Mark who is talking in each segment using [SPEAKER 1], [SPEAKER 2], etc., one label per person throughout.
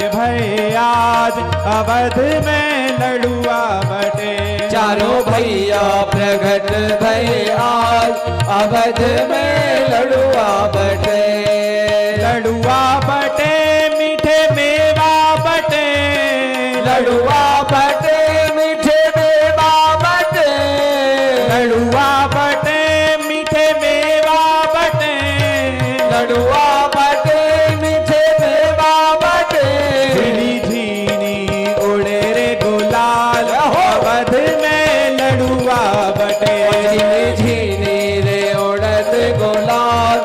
[SPEAKER 1] भय आज अवध में लड़ुआ बटे।
[SPEAKER 2] चारों भैया प्रगट भय आज अवध में लड़ुआ बटे।
[SPEAKER 1] लड़ुआ बटे मीठे मेवा बटे।
[SPEAKER 2] लड़ुआ बटे मीठे मेवा बटे।
[SPEAKER 1] लड़ुआ बटे मीठे मेवा बटे।
[SPEAKER 2] लड़ुआ बटे मीठे मेवा बटे।
[SPEAKER 1] झीनी झीनी उड़े रे गुलाल अवध में लड़ुआ बटे।
[SPEAKER 2] झीनी झीनी रे उड़त गुलाल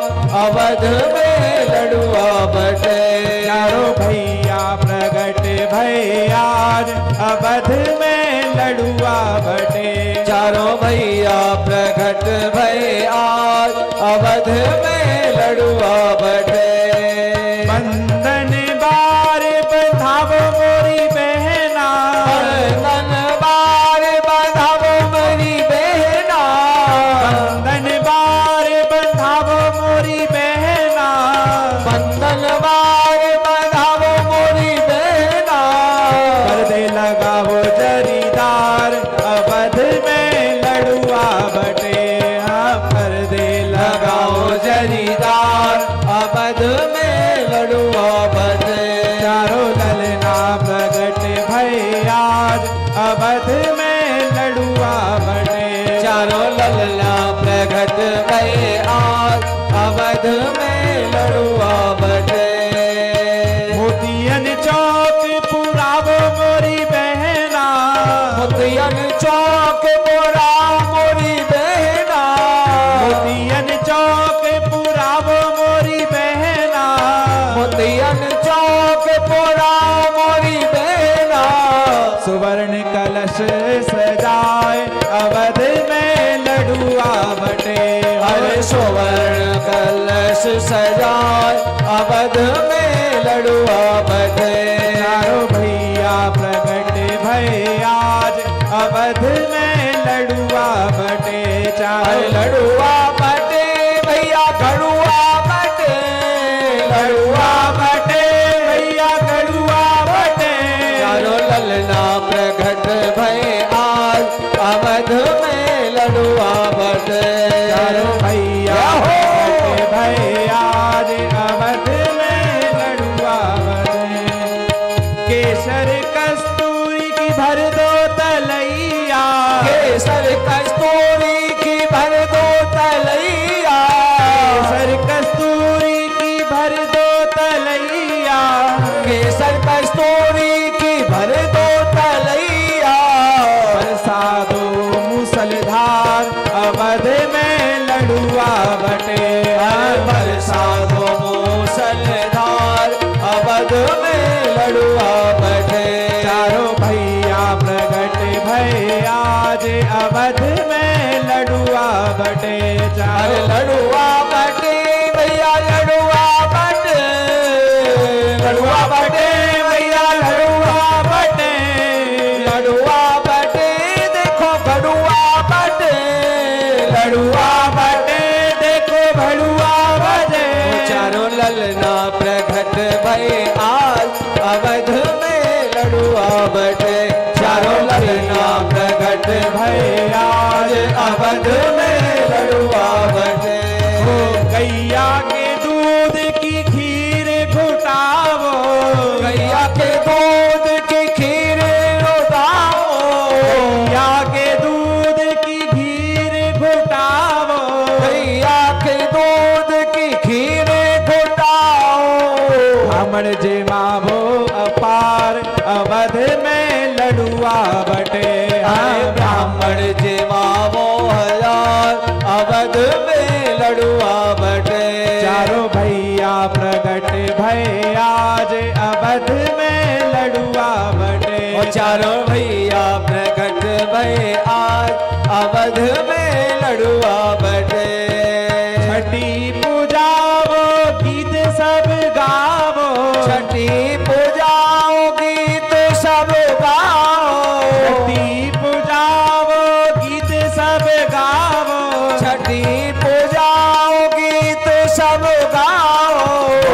[SPEAKER 2] अवध में लड़ुआ बटे।
[SPEAKER 1] चारों भैया प्रगट भय आज अवध में लड़ुआ बटे।
[SPEAKER 2] चारों भैया प्रगट भय आज अवध में लड़ुआ बटे।
[SPEAKER 1] बंधन बार बंधावो मोरी बहना।
[SPEAKER 2] बंधन बार बंधावो मोरी बहना।
[SPEAKER 1] बंधन बार बंधावो मोरी बहना।
[SPEAKER 2] बंधन बार बंधावो मोरी बहना।
[SPEAKER 1] पर्दे लगावो जरीदार अवध में लड़ुआ बटे। हाँ पर्दे
[SPEAKER 2] लगाओ जरीदार अवध में लड़ुआ बटे।
[SPEAKER 1] चारों ललना प्रगट भय आज अवध में लड़ुआ बटे।
[SPEAKER 2] चारों ललना प्रगट भय आज अवध में लड़ुआ बटे।
[SPEAKER 1] मोतियन चौक पुरावो मोरी बहना।
[SPEAKER 2] मोतियन चौक मोरा मोरी बहना।
[SPEAKER 1] मोतियन चौक पुरावो मोरी बहना।
[SPEAKER 2] मोतियन चौक पोरा मोरी बहना।
[SPEAKER 1] सुवर्ण कलश सजाए अवध में लड़ुआ बटे।
[SPEAKER 2] हरे सुवर्ण कलश सजाए अवध में लड़ुआ बटे।
[SPEAKER 1] चारों भैया प्रगट भय आज अवध में लड़ुआ बटे। चारों
[SPEAKER 2] लड़ुआ बटे भैया गड़ुआ बटे।
[SPEAKER 1] लड़ुआ बटे भैया गड़ुआ बटे।
[SPEAKER 2] चारों ललना प्रगट भय आज अवध में लड़ुआ बटे।
[SPEAKER 1] चारों भैया प्रगट भय आज अवध में लड़ुआ बटे। केसर कस्तूरी की भर दो तलैया।
[SPEAKER 2] केसर कस्तूरी की भर दो तलैया।
[SPEAKER 1] केसर कस्तूरी की भर दो तलैया।
[SPEAKER 2] केसर कस्तूरी की भर दो तलैया।
[SPEAKER 1] बरसा दो मूसलधार अवध में लड़ुआ बटे।
[SPEAKER 2] बरसा दो मूसलधार अवध में लड़ुआ बटे।
[SPEAKER 1] चारों भैया प्रगट भय आज अवध में लड़ुआ बटे। चारों
[SPEAKER 2] लड़ुआ बटे भैया लड़ुआ बटे।
[SPEAKER 1] लड़ुआ बटे भैया लड़ुआ बटे।
[SPEAKER 2] लड़ुआ बटे देखो गड़ुआ बटे।
[SPEAKER 1] लड़ुआ बटे देखो भड़ुआ बजे।
[SPEAKER 2] चारों ललना प्रगट भय आज अवध में लड़ुआ बटे। चारों ललना प्रगट भय आज अवध में लड़ुआ बटे।
[SPEAKER 1] गैया के दूध की खीर घुटावो।
[SPEAKER 2] गैया के दूध की खीर रोताओ।
[SPEAKER 1] गैया के दूध की खीर घुटावो।
[SPEAKER 2] गैया के दूध की खीर घुटाओ।
[SPEAKER 1] ब्राह्मण जे मावो अपार अवध में लड़ुआ बटे।
[SPEAKER 2] ब्राह्मण जे मावो हजार अवध में लड़ुआ बटे।
[SPEAKER 1] चारों भैया प्रगट भय आज अवध में लड़ुआ बटे।
[SPEAKER 2] चारों भैया प्रगट भय आज अवध में लड़ुआ बटे।
[SPEAKER 1] छठी पूजावो गीत सब गावो।
[SPEAKER 2] छठी पूजाओ गीत सब गाओ।
[SPEAKER 1] छठी पूजावो गीत सब गावो।
[SPEAKER 2] छठी पूजाओ गीत सब गाओ।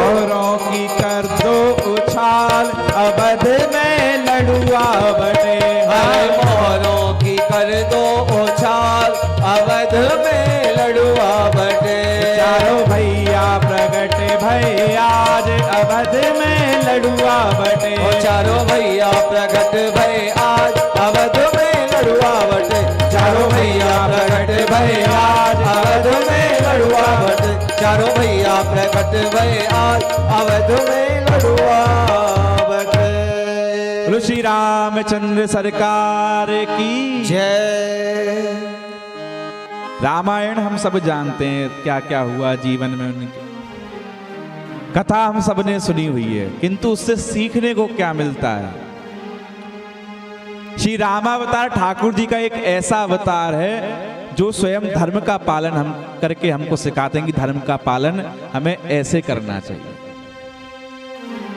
[SPEAKER 1] औरों की कर दो उछाल अवध में लड़ुआ बने।
[SPEAKER 2] हरे मोरों की कर दो उछाल, अवध में लड़ुआ बटे।
[SPEAKER 1] चारों भैया प्रगट भय आज, अवध में लड़ुआ बटे।
[SPEAKER 2] ओ चारों भैया प्रगट भय आज, अवध में लड़ुआ बटे। चारों भैया प्रगट भय आज, अवध में लड़ुआ बटे। चारों भैया प्रगट भय आज, अवध में लड़ुआ बटे।
[SPEAKER 1] बोलो श्री रामचंद्र सरकार की
[SPEAKER 2] जय।
[SPEAKER 1] रामायण हम सब जानते हैं क्या क्या हुआ जीवन में उनके, कथा हम सब ने सुनी हुई है, किंतु उससे सीखने को क्या मिलता है। श्री रामावतार ठाकुर जी का एक ऐसा अवतार है जो स्वयं धर्म का पालन हम करके हमको सिखाते हैं कि धर्म का पालन हमें ऐसे करना चाहिए।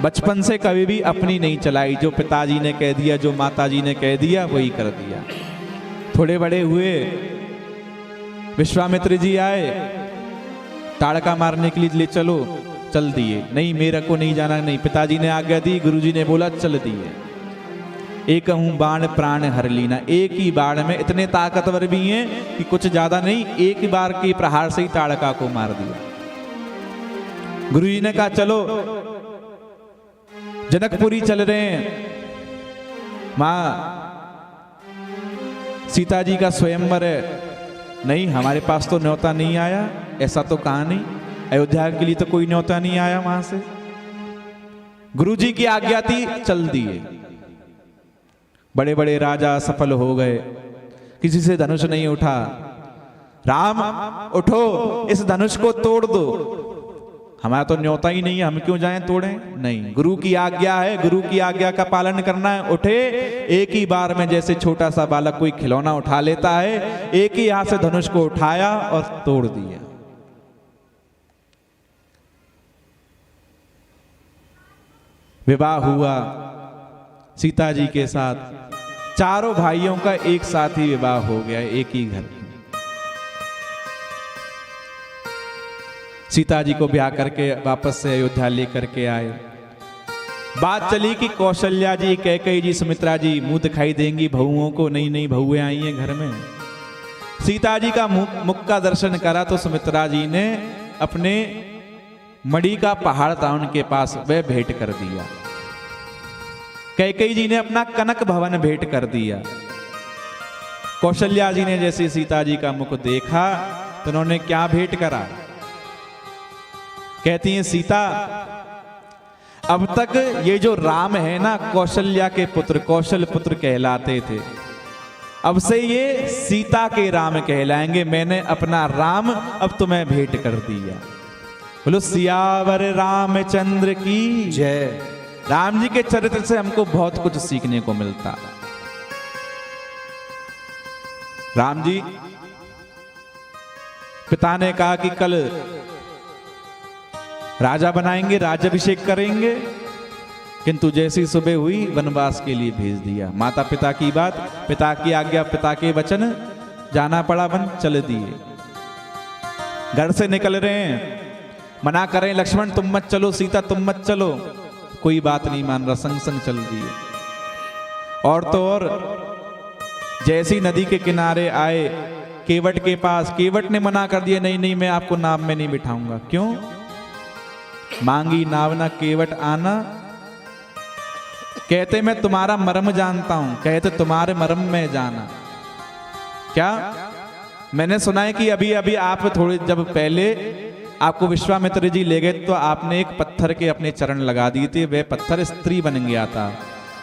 [SPEAKER 1] बचपन से कभी भी अपनी नहीं चलाई, जो पिताजी ने कह दिया, जो माताजी ने कह दिया वही कर दिया। थोड़े बड़े हुए, विश्वामित्र जी आए, ताड़का मारने के लिए ले चलो, चल दिए। नहीं मेरे को नहीं जाना, नहीं पिताजी ने आज्ञा दी, गुरुजी ने बोला चल दिए। एक हूं बाण प्राण हर लीना, एक ही बाण में इतने ताकतवर भी हैं कि कुछ ज्यादा नहीं, एक ही बार के प्रहार से ही ताड़का को मार दिया। गुरुजी ने कहा चलो जनकपुरी चल रहे हैं, मां सीता जी का स्वयंवर है। नहीं हमारे पास तो न्योता नहीं आया, ऐसा तो कहा नहीं, अयोध्या के लिए तो कोई न्योता नहीं आया वहां से। गुरुजी की आज्ञा थी, चल दिए। बड़े बड़े राजा सफल हो गए, किसी से धनुष नहीं उठा। राम उठो, इस धनुष को तोड़ दो। हमारा तो न्योता ही नहीं है, हम क्यों जाएं तोड़ें? नहीं, गुरु की आज्ञा है, गुरु की आज्ञा का पालन करना है। उठे, एक ही बार में जैसे छोटा सा बालक कोई खिलौना उठा लेता है, एक ही हाथ से धनुष को उठाया और तोड़ दिया। विवाह हुआ सीता जी के साथ, चारों भाइयों का एक साथ ही विवाह हो गया, एक ही घर। सीता जी को ब्याह करके वापस से अयोध्या लेकर के आए। बात चली कि कौशल्या जी, कैकेयी जी, सुमित्रा जी मुंह दिखाई देंगी बहुओं को, नई नई बहुएं आई हैं घर में। सीता जी का मुख का दर्शन करा तो सुमित्रा जी ने अपने मणि का पहाड़ था उनके पास, वह भेंट कर दिया। कैकेयी जी ने अपना कनक भवन भेंट कर दिया। कौशल्या जी ने जैसे सीता जी का मुख देखा तो उन्होंने क्या भेंट करा? कहती हैं सीता, अब तक ये जो राम है ना, कौशल्या के पुत्र, कौशल पुत्र कहलाते थे, अब से ये सीता के राम कहलाएंगे। मैंने अपना राम अब तुम्हें भेंट कर दिया। बोलो सियावर रामचंद्र की
[SPEAKER 2] जय।
[SPEAKER 1] राम जी के चरित्र से हमको बहुत कुछ सीखने को मिलता। राम जी, पिता ने कहा कि कल राजा बनाएंगे, राज्याभिषेक करेंगे, किंतु जैसी सुबह हुई वनवास के लिए भेज दिया। माता पिता की बात, पिता की आज्ञा, पिता के वचन, जाना पड़ा वन, चल दिए। घर से निकल रहे हैं, मना करें लक्ष्मण तुम मत चलो, सीता तुम मत चलो, कोई बात नहीं मान रहा, संग संग चल दिए। और तो और जैसी नदी के किनारे आए, केवट के पास, केवट ने मना कर दिया, नहीं नहीं मैं आपको नाव में नहीं बिठाऊंगा। क्यों? मांगी नाव ना केवट आना, कहते मैं तुम्हारा मर्म जानता हूं, कहते तुम्हारे मर्म में जाना। क्या? मैंने सुना है कि अभी अभी आप थोड़ी जब पहले आपको विश्वामित्र जी ले गए तो आपने एक पत्थर के अपने चरण लगा दिए थे, वह पत्थर स्त्री बन गया था।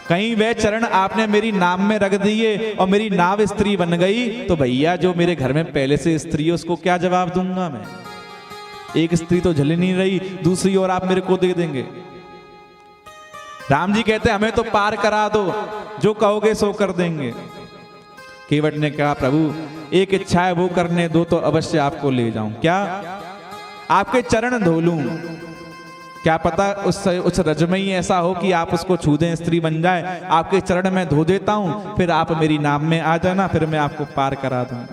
[SPEAKER 1] कहीं वह चरण आपने मेरी नाव में रख दिए और मेरी नाव स्त्री बन गई तो भैया जो मेरे घर में पहले से स्त्री है उसको क्या जवाब दूंगा मैं? एक स्त्री तो झल नहीं रही, दूसरी और आप मेरे को दे देंगे। राम जी कहते हमें तो पार करा दो, जो कहोगे सो कर देंगे। केवट ने कहा प्रभु एक इच्छा है वो करने दो तो अवश्य आपको ले जाऊं। क्या? आपके चरण धो लूं, क्या पता उस रज में ही ऐसा हो कि आप उसको छू दें, स्त्री बन जाए। आपके चरण में धो देता हूं, फिर आप मेरी नाम में आ जाना, फिर मैं आपको पार करा दूं।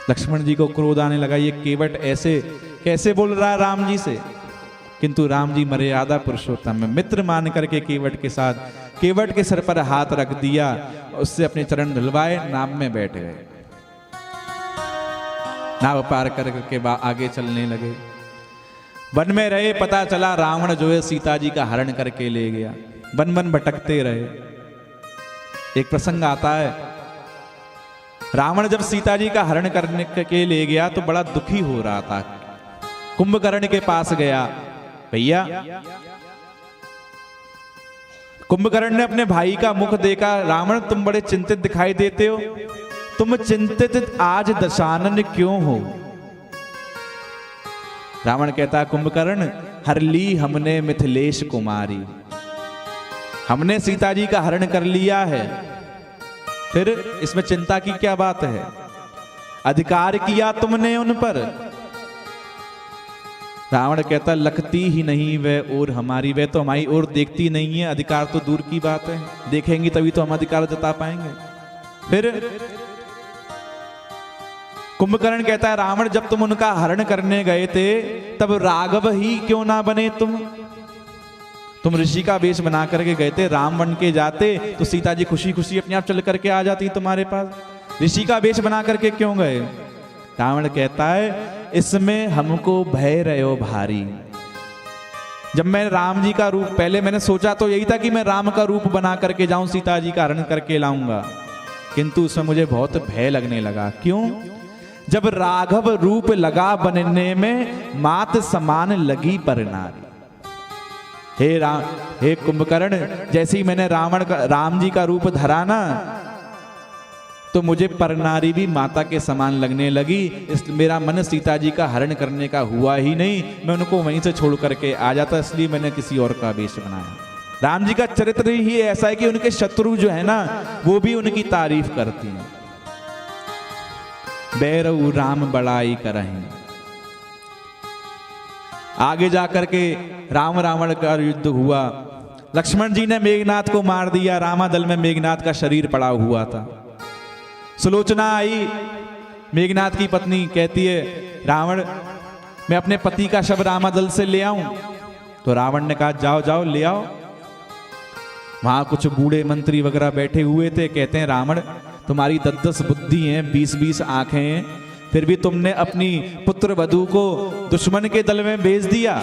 [SPEAKER 1] लक्ष्मण जी को क्रोध आने लगा, ये केवट ऐसे कैसे बोल रहा है राम जी से? किंतु राम जी मर्यादा पुरुषोत्तम में मित्र मान करके केवट के साथ केवट के सर पर हाथ रख दिया, उससे अपने चरण धुलवाए, नाव में बैठ गए। नाव पार करके आगे चलने लगे। वन में रहे, पता चला रावण जो है सीता जी का हरण करके ले गया। वन वन भटकते रहे। एक प्रसंग आता है, रावण जब सीता जी का हरण करने के ले गया तो बड़ा दुखी हो रहा था। कुंभकर्ण के पास गया, भैया कुंभकर्ण ने अपने भाई का मुख देखा, रावण तुम बड़े चिंतित दिखाई देते हो, तुम चिंतित आज दशानन क्यों हो? रावण कहता, कुंभकर्ण हर ली हमने मिथिलेश कुमारी, हमने सीता जी का हरण कर लिया है, फिर इसमें चिंता की क्या बात है? अधिकार किया तुमने उन पर। रावण कहता, लगती ही नहीं वह और हमारी, वह तो हमारी ओर देखती नहीं है, अधिकार तो दूर की बात है, देखेंगी तभी तो हम अधिकार जता पाएंगे। फिर कुंभकर्ण कहता है, रावण जब तुम उनका हरण करने गए थे तब राघव ही क्यों ना बने तुम ऋषि का वेश बना करके गए थे, राम बन के जाते तो सीता जी खुशी खुशी अपने आप चल करके आ जाती तुम्हारे पास, ऋषि का वेश बना करके क्यों गए? रावण कहता है, इसमें हमको भय रहो भारी। जब मैं राम जी का रूप, पहले मैंने सोचा तो यही था कि मैं राम का रूप बना करके जाऊं, सीता जी का हरण करके लाऊंगा, किंतु उसमें मुझे बहुत भय लगने लगा। क्यों? जब राघव रूप लगा बनने में मात समान लगी पर नारी। हे कुंभकर्ण, जैसे ही मैंने राम जी का रूप धरा ना तो मुझे परनारी भी माता के समान लगने लगी, इसलिए मेरा मन सीता जी का हरण करने का हुआ ही नहीं, मैं उनको वहीं से छोड़ करके आ जाता, इसलिए मैंने किसी और का वेश बनाया। राम जी का चरित्र ही ऐसा है कि उनके शत्रु जो है ना वो भी उनकी तारीफ करती हैं। बैरऊ राम बड़ाई करहीं। आगे जाकर के रावण का युद्ध हुआ, लक्ष्मण जी ने मेघनाथ को मार दिया, रामादल में मेघनाथ का शरीर पड़ा हुआ था। सुलोचना आई, मेघनाथ की पत्नी, कहती है, रावण मैं अपने पति का शव रामादल से ले आऊं? तो रावण ने कहा, जाओ जाओ ले आओ। वहां कुछ बूढ़े मंत्री वगैरह बैठे हुए थे, कहते हैं, रावण तुम्हारी 10-10 बुद्धि हैं, 20-20 आंखें हैं, फिर भी तुमने अपनी पुत्र वधू को दुश्मन के दल में भेज दिया।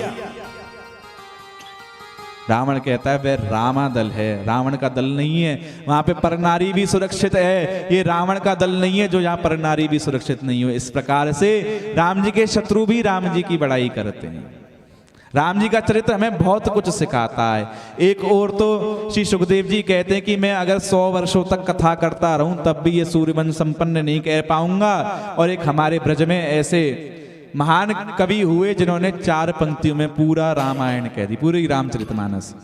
[SPEAKER 1] रावण कहता है, वह रामादल है, रावण का दल नहीं है, वहां पे परनारी भी सुरक्षित है, ये रावण का दल नहीं है जो यहाँ परनारी भी सुरक्षित नहीं हो। इस प्रकार से राम जी के शत्रु भी राम जी की बड़ाई करते हैं। राम जी का चरित्र हमें बहुत कुछ सिखाता है। एक और तो श्री सुखदेव जी कहते हैं कि मैं अगर 100 वर्षों तक कथा करता रहूं तब भी ये सूर्यवंश संपन्न नहीं कह पाऊंगा। और एक हमारे ब्रज में ऐसे महान कवि हुए जिन्होंने 4 पंक्तियों में पूरा रामायण कह दी, पूरी रामचरितमानस।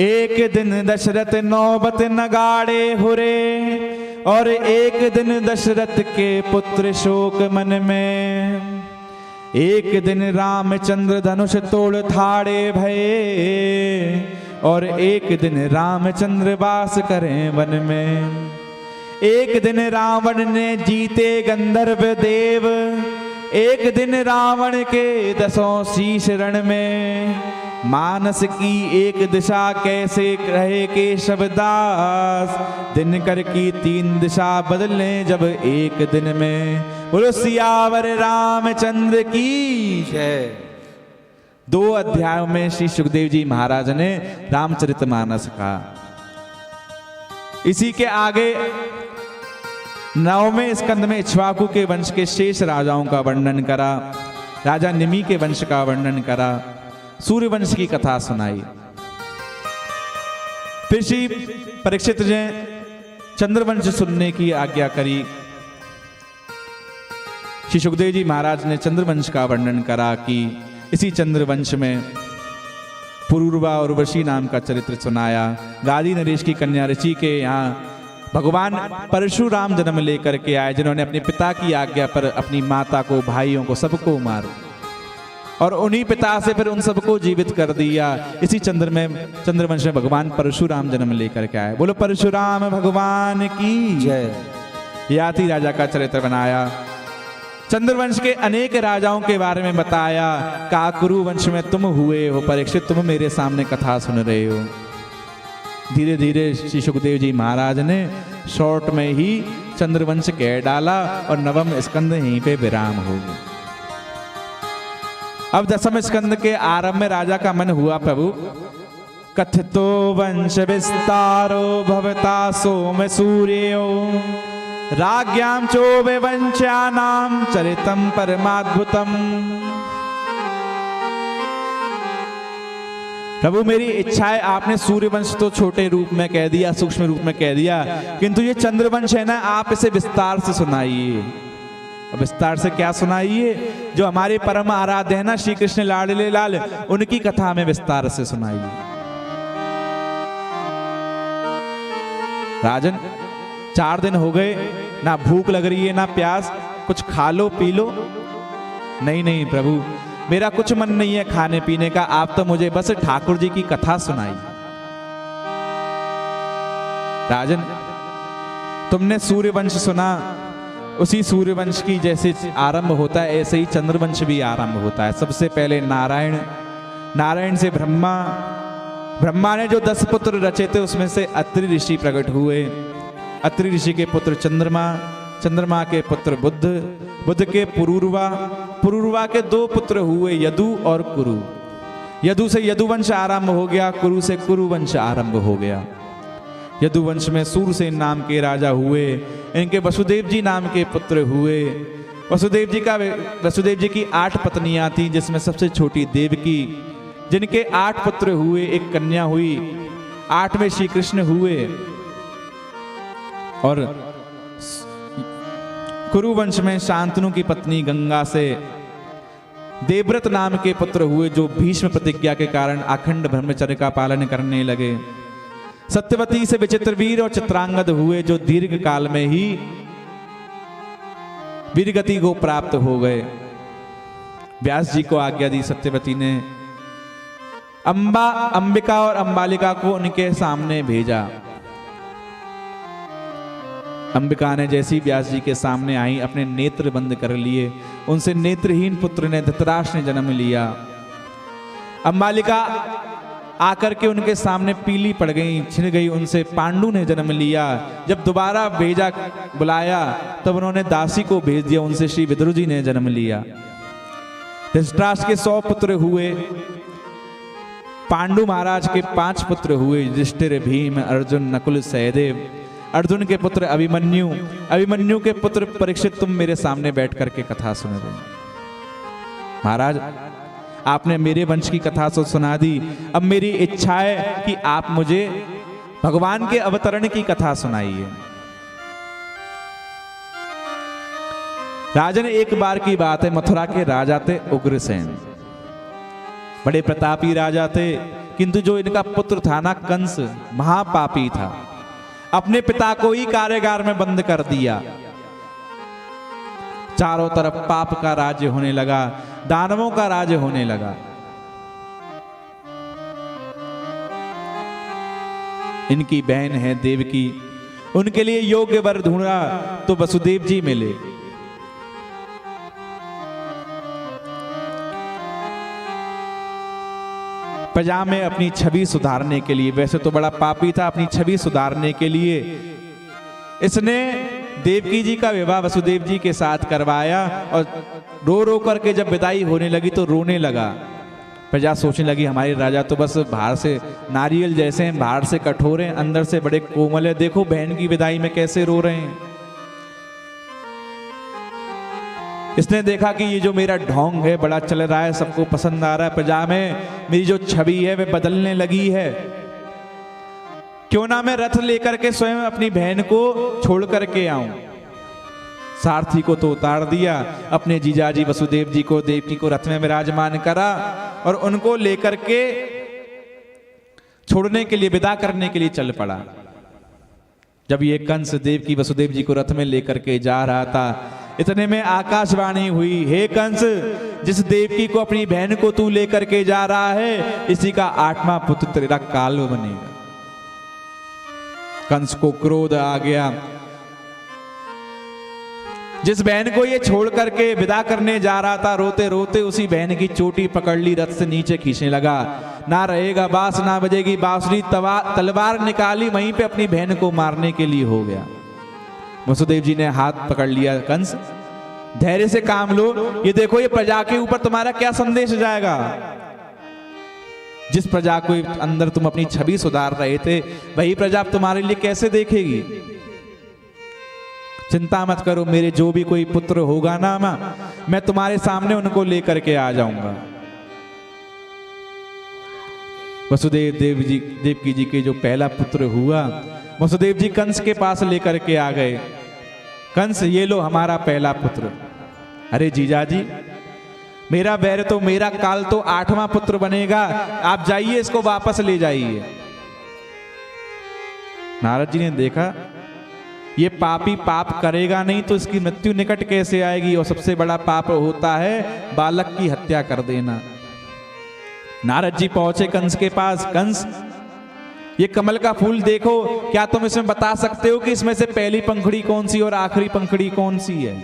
[SPEAKER 1] एक दिन दशरथ नौबत नगाड़े हुरे, और एक दिन दशरथ के पुत्र शोक मन में। एक दिन रामचंद्र धनुष तोड़ ठाड़े भये, और एक दिन रामचंद्र वास करें वन में। एक दिन रावण ने जीते गंधर्व देव, एक दिन रावण के 10 शीश रण में। मानस की एक दिशा कैसे रहे केशव दास, दिनकर की 3 दिशा बदले जब एक दिन में। बोलो सियावर रामचंद्र की जय। 2 अध्यायों में श्री सुखदेव जी महाराज ने रामचरितमानस का। इसी के आगे 9वें स्कंद में इक्ष्वाकु के वंश के शेष राजाओं का वर्णन करा, राजा निमि के वंश का वर्णन करा, सूर्यवंश की कथा सुनाई। फिर श्री परीक्षित ने चंद्रवंश सुनने की आज्ञा करी। श्री सुखदेव जी महाराज ने चंद्रवंश का वर्णन करा कि इसी चंद्रवंश में पुरूरवा और उर्वशी नाम का चरित्र सुनाया। गादी नरेश की कन्या ऋषि के यहाँ भगवान परशुराम जन्म लेकर के आए, जिन्होंने अपने पिता की आज्ञा पर अपनी माता को, भाइयों को, सबको मारा, और उन्हीं पिता से फिर उन सबको जीवित कर दिया। इसी चंद्रवंश में भगवान परशुराम जन्म लेकर के आए। बोलो परशुराम भगवान की जय। याति राजा का चरित्र बनाया। चंद्रवंश के अनेक राजाओं के बारे में बताया। कहा कुरु वंश में तुम हुए हो परीक्षित, तुम मेरे सामने कथा सुन रहे हो। धीरे धीरे श्री सुखदेव जी महाराज ने शॉर्ट में ही चंद्रवंश कह डाला और नवम स्कंद यहीं पे विराम हो गया। अब दसम स्कंद के आरंभ में राजा का मन हुआ प्रभु कथितो वंश विस्तारो भवता सोम सूर्यो राज्ञां चोभय वंश्यानां चरितम परमाद्भुतम। प्रभु मेरी इच्छा है, आपने सूर्यवंश तो छोटे रूप में कह दिया, सूक्ष्म रूप में कह दिया, किंतु ये चंद्रवंश है ना, आप इसे विस्तार से सुनाइए। विस्तार से क्या सुनाइए? जो हमारे परम आराध्य है ना श्री कृष्ण लाडले लाल, उनकी कथा हमें विस्तार से सुनाइए। राजन 4 दिन हो गए, ना भूख लग रही है ना प्यास, कुछ खा लो पी लो। नहीं नहीं प्रभु, मेरा कुछ मन नहीं है खाने पीने का, आप तो मुझे बस ठाकुर जी की कथा सुनाई। राजन तुमने सूर्यवंश सुना, उसी सूर्यवंश की जैसे आरंभ होता है ऐसे ही चंद्रवंश भी आरंभ होता है। सबसे पहले नारायण, नारायण से ब्रह्मा, ब्रह्मा ने जो 10 पुत्र रचे थे उसमें से अत्रि ऋषि प्रकट हुए। अत्रि ऋषि के पुत्र चंद्रमा, चंद्रमा के पुत्र बुद्ध, बुद्ध के पुरूरवा, पुरूरवा के 2 पुत्र हुए यदु और कुरु। यदु से यदुवंश आरंभ हो गया, कुरु से कुरुवंश आरंभ हो गया। यदुवंश में सूरसेन नाम के राजा हुए, इनके वसुदेव जी नाम के पुत्र हुए। वसुदेव जी की 8 पत्नियां थी, जिसमें सबसे छोटी देवकी, जिनके 8 पुत्र हुए, एक कन्या हुई, 8वें श्री कृष्ण हुए। और कुरुवंश में शांतनु की पत्नी गंगा से देवव्रत नाम के पुत्र हुए, जो भीष्म प्रतिज्ञा के कारण अखंड ब्रह्मचर्य का पालन करने लगे। सत्यवती से विचित्रवीर और चित्रांगद हुए, जो दीर्घ काल में ही वीरगति को प्राप्त हो गए। व्यास जी को आज्ञा दी सत्यवती ने, अंबिका और अंबालिका को उनके सामने भेजा। अंबिका ने जैसी व्यास जी के सामने आई, अपने नेत्र बंद कर लिए। उनसे नेत्रहीन पुत्र ने धृतराष्ट्र ने जन्म लिया। अंबालिका आकर के उनके सामने पीली पड़ गई, छिन गई, उनसे पांडु ने जन्म लिया। जब दोबारा भेजा बुलाया तब उन्होंने दासी को भेज दिया, उनसे श्री विदुर जी ने जन्म लिया। धृतराष्ट्र के 100 पुत्र हुए। पांडु महाराज के 5 पुत्र हुए, युधिष्ठिर, भीम, अर्जुन, नकुल, सहदेव। अर्जुन के पुत्र अभिमन्यु, अभिमन्यु के पुत्र परीक्षित, तुम मेरे सामने बैठ करके कथा सुन रहे हो। महाराज आपने मेरे वंश की कथा तो सुना दी, अब मेरी इच्छा है कि आप मुझे भगवान के अवतरण की कथा सुनाइए। राजन एक बार की बात है, मथुरा के राजा थे उग्रसेन, बड़े प्रतापी राजा थे, किंतु जो इनका पुत्र था ना कंस, महापापी था। अपने पिता को ही कारागार में बंद कर दिया। चारों तरफ पाप का राज्य होने लगा, दानवों का राज्य होने लगा। इनकी बहन है देवकी, उनके लिए योग्य वर ढूंढा तो वसुदेव जी मिले। प्रजा में अपनी छवि सुधारने के लिए, वैसे तो बड़ा पापी था, अपनी छवि सुधारने के लिए इसने देवकी जी का विवाह वसुदेव जी के साथ करवाया। और रो रो करके जब विदाई होने लगी तो रोने लगा। प्रजा सोचने लगी हमारे राजा तो बस बाहर से नारियल जैसे हैं, बाहर से कठोर हैं, अंदर से बड़े कोमल है, देखो बहन की विदाई में कैसे रो रहे हैं। इसने देखा कि ये जो मेरा ढोंग है बड़ा चल रहा है, सबको पसंद आ रहा है, प्रजा में मेरी जो छवि है वह बदलने लगी है, क्यों ना मैं रथ लेकर के स्वयं अपनी बहन को छोड़ करके आऊं। सारथी को तो उतार दिया, अपने जीजाजी वसुदेव जी को, देवकी को रथ में विराजमान करा और उनको लेकर के छोड़ने के लिए, विदा करने के लिए चल पड़ा। जब ये कंस देवकी वसुदेव जी को रथ में लेकर के जा रहा था, इतने में आकाशवाणी हुई, हे कंस, जिस देवकी को अपनी बहन को तू लेकर के जा रहा है, इसी का 8वां पुत्र तेरा काल बनेगा। कंस को क्रोध आ गया, जिस बहन को ये छोड़ करके विदा करने जा रहा था, रोते रोते उसी बहन की चोटी पकड़ ली, रथ से नीचे खींचने लगा। ना रहेगा बांस, ना बजेगी बांसुरी, तलवार निकाली, वहीं पे अपनी बहन को मारने के लिए हो गया। वसुदेव जी ने हाथ पकड़ लिया, कंस धैर्य से काम लो, ये देखो ये प्रजा के ऊपर तुम्हारा क्या संदेश जाएगा। जिस प्रजा को अंदर तुम अपनी छवि सुधार रहे थे, वही प्रजा अब तुम्हारे लिए कैसे देखेगी। चिंता मत करो, मेरे जो भी कोई पुत्र होगा ना मैं तुम्हारे सामने उनको लेकर के आ जाऊंगा। वसुदेव देवकी जी के जो पहला पुत्र हुआ, वसुदेव जी कंस के पास लेकर के आ गए। कंस, ये लो हमारा पहला पुत्र। अरे जीजा जी, मेरा बैर तो, मेरा काल तो 8वां पुत्र बनेगा, आप जाइए इसको वापस ले जाइए। नारद जी ने देखा ये पापी पाप करेगा नहीं तो इसकी मृत्यु निकट कैसे आएगी, और सबसे बड़ा पाप होता है बालक की हत्या कर देना। नारद जी पहुंचे कंस के पास। कंस, ये कमल का फूल देखो, क्या तुम इसमें बता सकते हो कि इसमें से पहली पंखुड़ी कौन सी और आखिरी पंखुड़ी कौन सी है?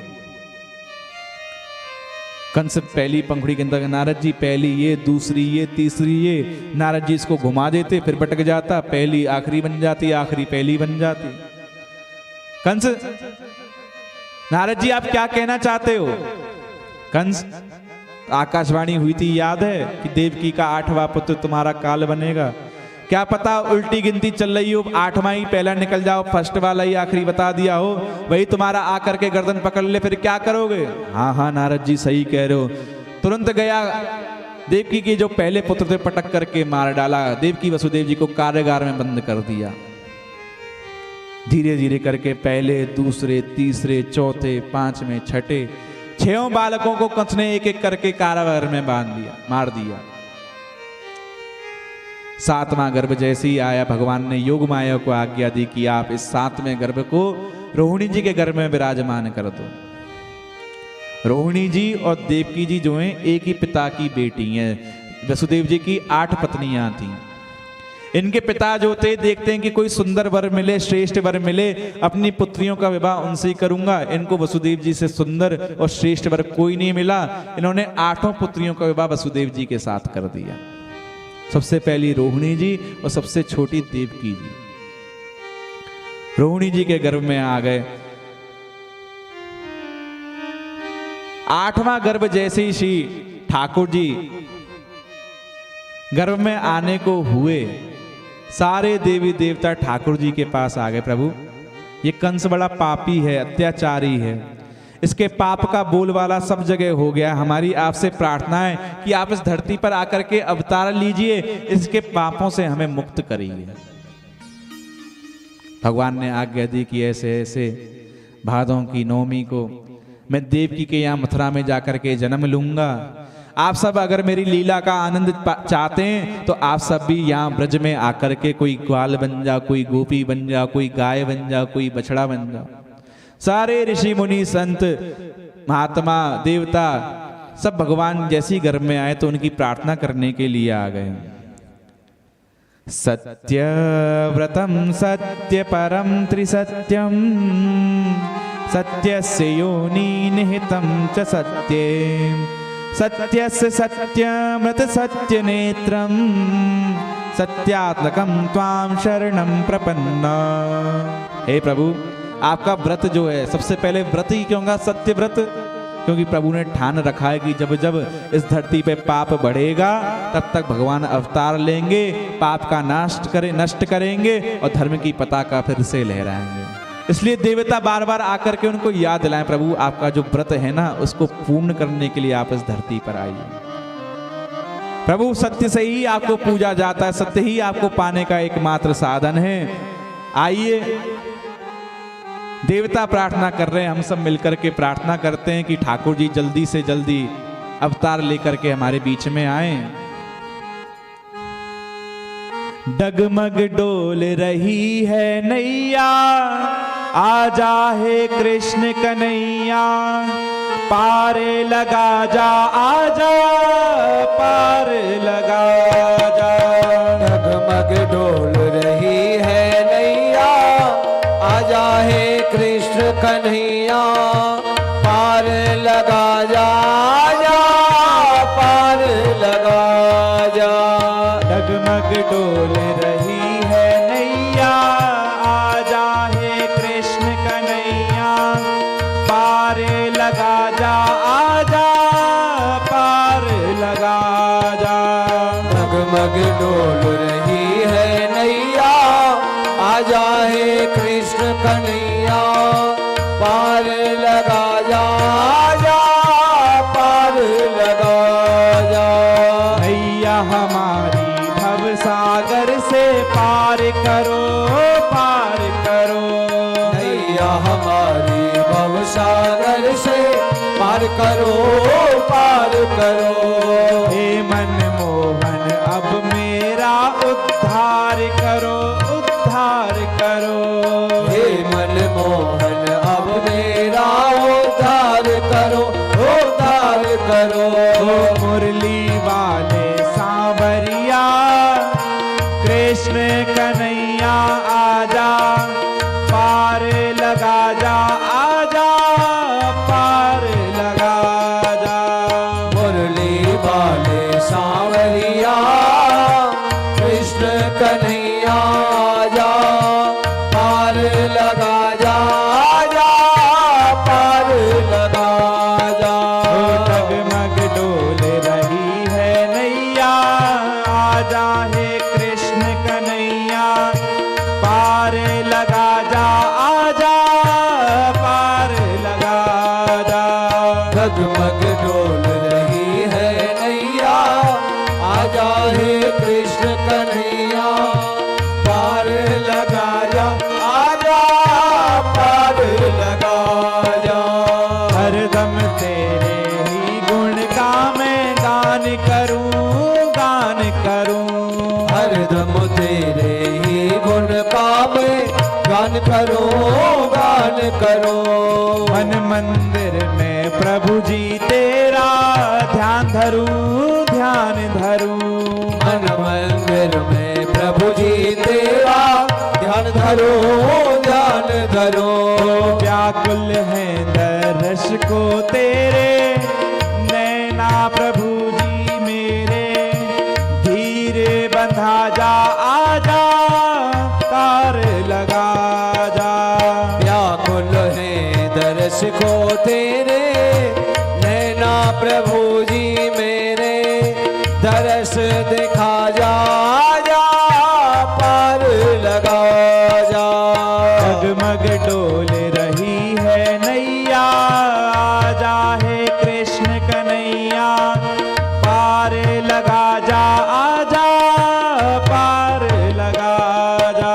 [SPEAKER 1] कंस पहली पंखुड़ी के अंदर, नारद जी पहली ये, दूसरी ये, तीसरी ये। नारद जी इसको घुमा देते, फिर भटक जाता, पहली आखिरी बन जाती, आखिरी पहली बन जाती। कंस, नारद जी आप क्या कहना चाहते हो? कंस, आकाशवाणी हुई थी, याद है कि देवकी का 8वां पुत्र तुम्हारा काल बनेगा। क्या पता उल्टी गिनती चल रही हो, 8वां ही पहला निकल जाओ, फर्स्ट वाला ही आखिरी बता दिया हो, वही तुम्हारा आकर के गर्दन पकड़ ले, फिर क्या करोगे? हाँ हाँ नारद जी सही कह रहे हो। तुरंत गया, देवकी के जो पहले पुत्र थे पटक करके मार डाला। देवकी वसुदेव जी को कारागार में बंद कर दिया। धीरे धीरे करके पहले, दूसरे, तीसरे, चौथे, 5वें, 6ठे 6 बालकों को कंस ने एक एक करके कारागार में बांध दिया, मार दिया। 7वां गर्भ जैसे ही आया, भगवान ने योग माया को आज्ञा दी कि आप इस 7वें गर्भ को रोहिणी जी के गर्भ में विराजमान कर दो। रोहिणी जी और देवकी जी जो हैं एक ही पिता की बेटी हैं। वसुदेव जी की 8 पत्नियां थीं। इनके पिता जो थे, देखते हैं कि कोई सुंदर वर मिले, श्रेष्ठ वर मिले, अपनी पुत्रियों का विवाह उनसे ही करूंगा। इनको वसुदेव जी से सुंदर और श्रेष्ठ वर कोई नहीं मिला। इन्होंने 8 पुत्रियों का विवाह वसुदेव जी के साथ कर दिया। सबसे पहली रोहिणी जी और सबसे छोटी देवकी जी। रोहिणी जी के गर्भ में आ गए। 8वां गर्भ जैसे ही श्री ठाकुर जी गर्भ में आने को हुए, सारे देवी देवता ठाकुर जी के पास आ गए। प्रभु, ये कंस बड़ा पापी है, अत्याचारी है, इसके पाप का बोलबाला सब जगह हो गया। हमारी आपसे प्रार्थना है कि आप इस धरती पर आकर के अवतार लीजिए, इसके पापों से हमें मुक्त करिए। भगवान ने आज्ञा दी कि ऐसे ऐसे भादों की नवमी को मैं देवकी के यहाँ मथुरा में जाकर के जन्म लूंगा। आप सब अगर मेरी लीला का आनंद चाहते हैं तो आप सब भी यहाँ ब्रज में आकर के कोई ग्वाल बन जाओ, कोई गोपी बन जाओ, कोई गाय बन जाओ, कोई बछड़ा बन जाओ। सारे ऋषि मुनि संत महात्मा देवता सब भगवान जैसी गर्भ में आए तो उनकी प्रार्थना करने के लिए आ गए। सत्यव्रतम सत्य परम त्रिसत्यम सत्यस्य योनि निहितं च सत्ये सत्यस्य सत्यमृत सत्य नेत्रम सत्यात्मकम त्वां शरणं प्रपन्ना। हे प्रभु, आपका व्रत जो है, सबसे पहले व्रत ही क्यों कहा? सत्य व्रत, क्योंकि प्रभु ने ठान रखा है कि जब जब इस धरती पे पाप बढ़ेगा तब तक भगवान अवतार लेंगे, पाप का नष्ट करेंगे और धर्म की पताका फिर से लहराएंगे। इसलिए देवता बार बार आकर के उनको याद दिलाएं, प्रभु आपका जो व्रत है ना उसको पूर्ण करने के लिए आप इस धरती पर आइए। प्रभु, सत्य से ही आपको पूजा जाता है, सत्य ही आपको पाने का एकमात्र साधन है। आइए, देवता प्रार्थना कर रहे हैं, हम सब मिलकर के प्रार्थना करते हैं कि ठाकुर जी जल्दी से जल्दी अवतार लेकर के हमारे बीच में आए। डगमग डोल रही है नैया, आजा हे कृष्ण कन्हैया, पार लगा जा, आजा पार लगा जा।
[SPEAKER 2] डगमग डोल रही है नैया, आजा हे कृष्ण कन्हैया, लगा जा, जा पार लगा जा।
[SPEAKER 1] डगमग डोल रही है नैया, आजा हे कृष्ण कन्हैया, पार लगा जा, आजा पार लगा जा।
[SPEAKER 2] डगमग डोल रही है नैया, आजा हे कृष्ण कन्हैया, पार लगा जा, जा पार लगा जा।
[SPEAKER 1] नैया हमारी भव सागर से पार करो, पार करो।
[SPEAKER 2] नैया हमारी भव सागर से पार करो, पार करो।
[SPEAKER 1] हे मनमोहन अब मेरा उद्धार करो, उद्धार करो।
[SPEAKER 2] हे मनमोहन अब मेरा उद्धार करो, उद्धार करो।
[SPEAKER 1] मुरली वाले सांवरिया, कृष्ण कन्हैया आजा, पार लगा जा, आजा पार लगा जा।
[SPEAKER 2] मुरली वाले सांवरिया, कृष्ण कन्हैया आजा, पार लगा जा, जा पार लगा जा।
[SPEAKER 1] डगमग डोल रही है नैया, आजा हे कृष्ण कन्हैया, पार लगा जा, आजा पार लगा जा।
[SPEAKER 2] डगमग डोल रही है नैया, आजा हे कृष्ण कन्हैया, पार लगा जा, आजा पार लगा जा।
[SPEAKER 1] हरदम तेरे ही गुण का मैं गान करूं, गान करूं।
[SPEAKER 2] हरदम तेरे ही गुण का मैं गान करो, गान करो।
[SPEAKER 1] मन मंदिर में प्रभु जी तेरा ध्यान धरूं, ध्यान धरूं।
[SPEAKER 2] मन मंदिर में प्रभु जी तेरा ध्यान धरो, ध्यान धरो।
[SPEAKER 1] व्याकुल है दर्श को तेरे नैना प्रभु जी मेरे, धीरे बंधा जा, आजा तार लगा जा।
[SPEAKER 2] व्याकुल है दर्श को तेरे नैना प्रभु जी मेरे, दर्श दिखा जा, जा पार लगा जा।
[SPEAKER 1] डगमग डोल रही है नैया, आजा हे कृष्ण कन्हैया, पार लगा जा, आजा पार लगा जा।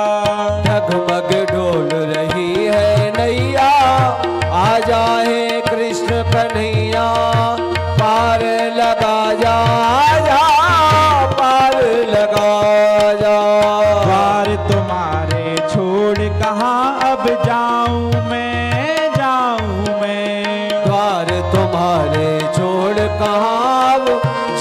[SPEAKER 2] डगमग डोल रही है नैया, आजा हे कृष्ण कन्हैया, पार लगा जा, जा पार लगा जा।
[SPEAKER 1] द्वार तुम्हारे छोड़ कहाँ अब जाऊं मैं, जाऊं मैं।
[SPEAKER 2] द्वार तुम्हारे छोड़ कहाँ अब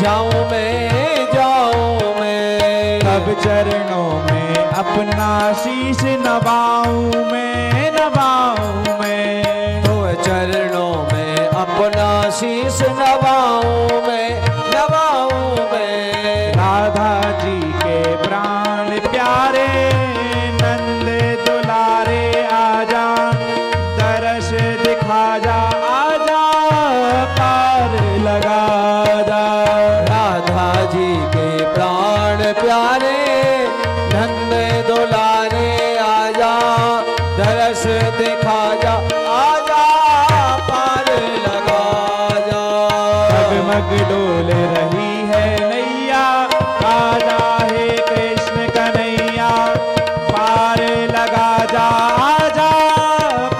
[SPEAKER 2] जाऊं मैं, जाऊं मैं।
[SPEAKER 1] तब चरणों में अपना शीश नवाऊं मैं, नवाऊं मैं।
[SPEAKER 2] तो चरणों में अपना शीश नवाऊं मैं, नवाऊं मैं।
[SPEAKER 1] राधा जी के प्राण प्यारे नंद दुलारे आजा, दर्श दिखा जा, आजा पार लगा जा।
[SPEAKER 2] राधा जी के प्राण प्यारे नंद दुलारे आजा, दर्श दिखा जा, आजा पार लगा जा।
[SPEAKER 1] डगमग डोल रही है नैया, आजा हे कृष्ण कन्हैया, पार लगा जा, आजा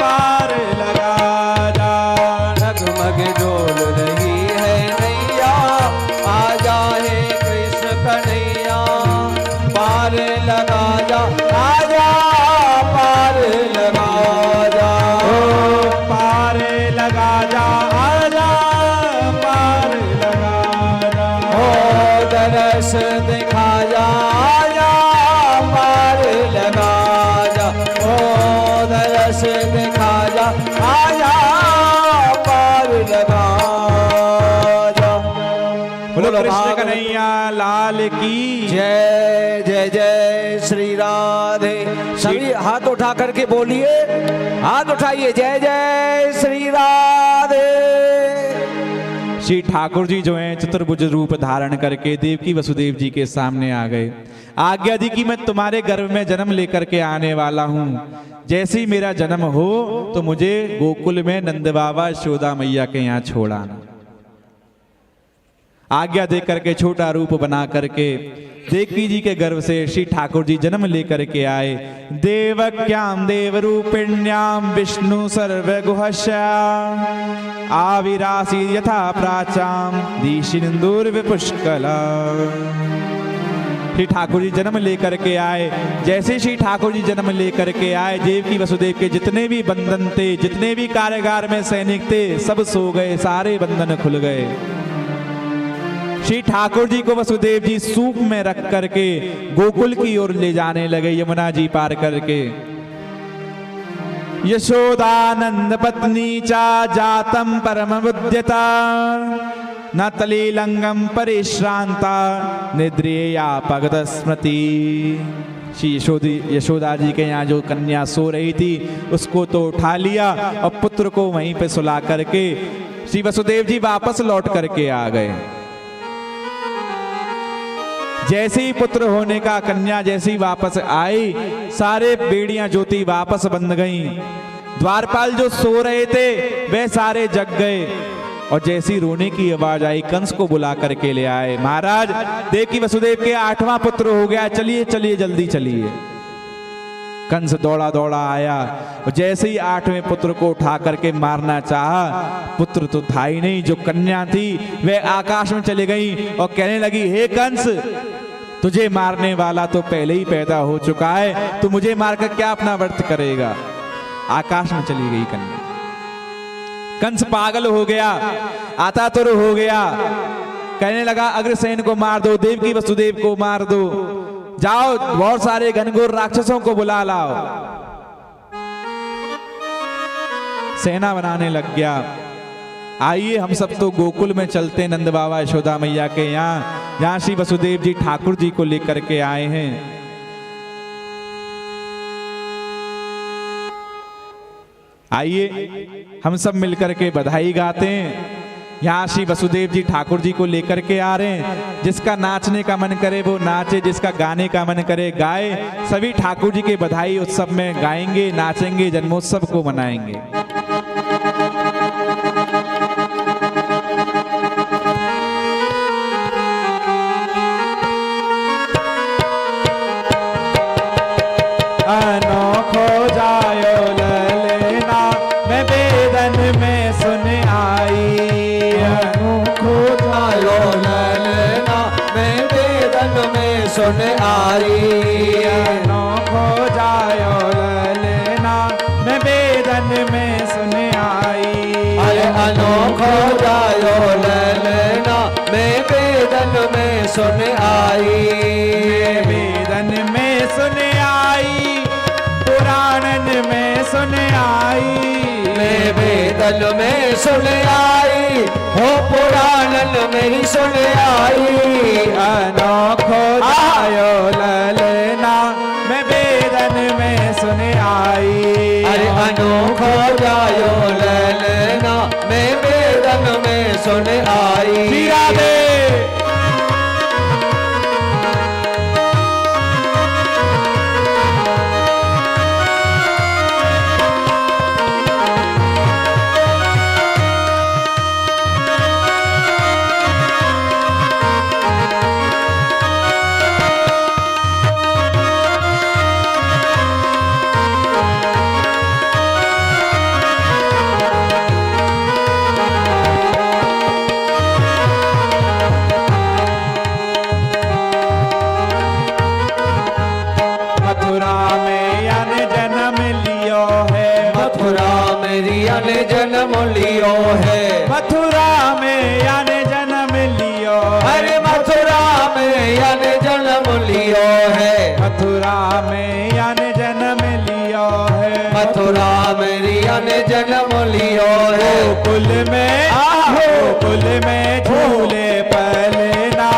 [SPEAKER 1] पार लगा जा।
[SPEAKER 2] डगमग डोल रही है नैया, आजा हे कृष्ण कन्हैया, पार लगा जा, आजा पार लगा जा।
[SPEAKER 1] कन्हैया लाल की
[SPEAKER 2] जय जय जय श्री राधे। सभी हाथ उठा करके बोलिए, हाथ उठाइए, जय जय श्री राधे।
[SPEAKER 1] श्री ठाकुर जी जो हैं चतुर्भुज रूप धारण करके देवकी वसुदेव जी के सामने आ गए। आज्ञा दी कि मैं तुम्हारे गर्भ में जन्म लेकर के आने वाला हूं, जैसे ही मेरा जन्म हो तो मुझे गोकुल में नंद बाबा यशोदा मैया के यहाँ छोड़ाना। आज्ञा दे करके छोटा रूप बना करके देवकी जी के गर्भ से श्री ठाकुर जी जन्म लेकर के आए। देवक्याम देव रूपिण्याम विष्णु सर्वगुहस्याम आविरासी यथा प्राचाम दीशिन्दूर विपुष्कला। श्री ठाकुर जी जन्म लेकर के आए। जैसे श्री ठाकुर जी जन्म लेकर के आए, देवकी वसुदेव के जितने भी बंधन थे, जितने भी कारागार में सैनिक थे, सब सो गए, सारे बंधन खुल गए। श्री ठाकुर जी को वसुदेव जी सूप में रख करके गोकुल की ओर ले जाने लगे, यमुना जी पार करके। यशोदानंद पत्नी चा जातम परम बुद्ध्यता न तलीलंगम परिश्रांता निद्रिया पगद स्मृति। श्री यशोदा जी के यहाँ जो कन्या सो रही थी उसको तो उठा लिया और पुत्र को वहीं पे सुला करके श्री वसुदेव जी वापस लौट करके आ गए। जैसे ही पुत्र होने का कन्या जैसे ही वापस आई, सारे बेड़ियां ज्योति वापस बंद गईं। द्वारपाल जो सो रहे थे वे सारे जग गए और जैसी रोने की आवाज आई, कंस को बुला करके ले आए। महाराज देवकी वसुदेव के 8वां पुत्र हो गया, चलिए चलिए जल्दी चलिए। कंस दौड़ा दौड़ा आया और जैसे ही 8वें पुत्र को उठा करके मारना चाहा, पुत्र तो था ही नहीं। जो कन्या थी वह आकाश में चली गई और कहने लगी, हे कंस, तुझे मारने वाला तो पहले ही पैदा हो चुका है, तू मुझे मारकर क्या अपना व्रत करेगा। आकाश में चली गई कन्या। कंस पागल हो गया, आतातुर हो गया, कहने लगा अग्रसेन को मार दो, देवकी वसुदेव को मार दो, जाओ बहुत सारे घनघोर राक्षसों को बुला लाओ। सेना बनाने लग गया। आइए हम सब तो गोकुल में चलते नंद बाबा यशोदा मैया के यहाँ, जहाँ श्री वसुदेव जी ठाकुर जी को लेकर के आए हैं। आइए हम सब मिलकर के बधाई गाते हैं। यहाँ श्री वसुदेव जी ठाकुर जी को लेकर के आ रहे हैं। जिसका नाचने का मन करे वो नाचे, जिसका गाने का मन करे गाए। सभी ठाकुर जी के बधाई उत्सव में गाएंगे, नाचेंगे, जन्मोत्सव को मनाएंगे। अनोखो जायो ललना मैं वेदन में सुन आई,
[SPEAKER 2] अनोखो जायो ललना मैं वेदन में सुन आई।
[SPEAKER 1] अनोखो जायो ललना मैं वेदन में सुन आई।
[SPEAKER 2] अरे अनोखो जायो ललना मैं वेदन में सुन आई।
[SPEAKER 1] वेदन में सुन आई, पुराणन में सुन आई।
[SPEAKER 2] मैं वेदन में सुन आई, हो पुराणन में सुन आई।
[SPEAKER 1] अनोखो जायो ललना मैं वेदन में सुन आई।
[SPEAKER 2] अरे अनोखो जायो ललना मैं वेदन में सुन आई।
[SPEAKER 1] श्री राधे। मथुरा में यान जन्म लियो है,
[SPEAKER 2] मथुरा मेरी अन जन्म लियो है।
[SPEAKER 1] मथुरा में यान जन्म लियो।
[SPEAKER 2] अरे मथुरा में अन जन्म लियो है।
[SPEAKER 1] मथुरा में यान जन्म लियो है।
[SPEAKER 2] मथुरा मेरी अन जन्म लियो है।
[SPEAKER 1] गोकुल में, गोकुल में झूले पलना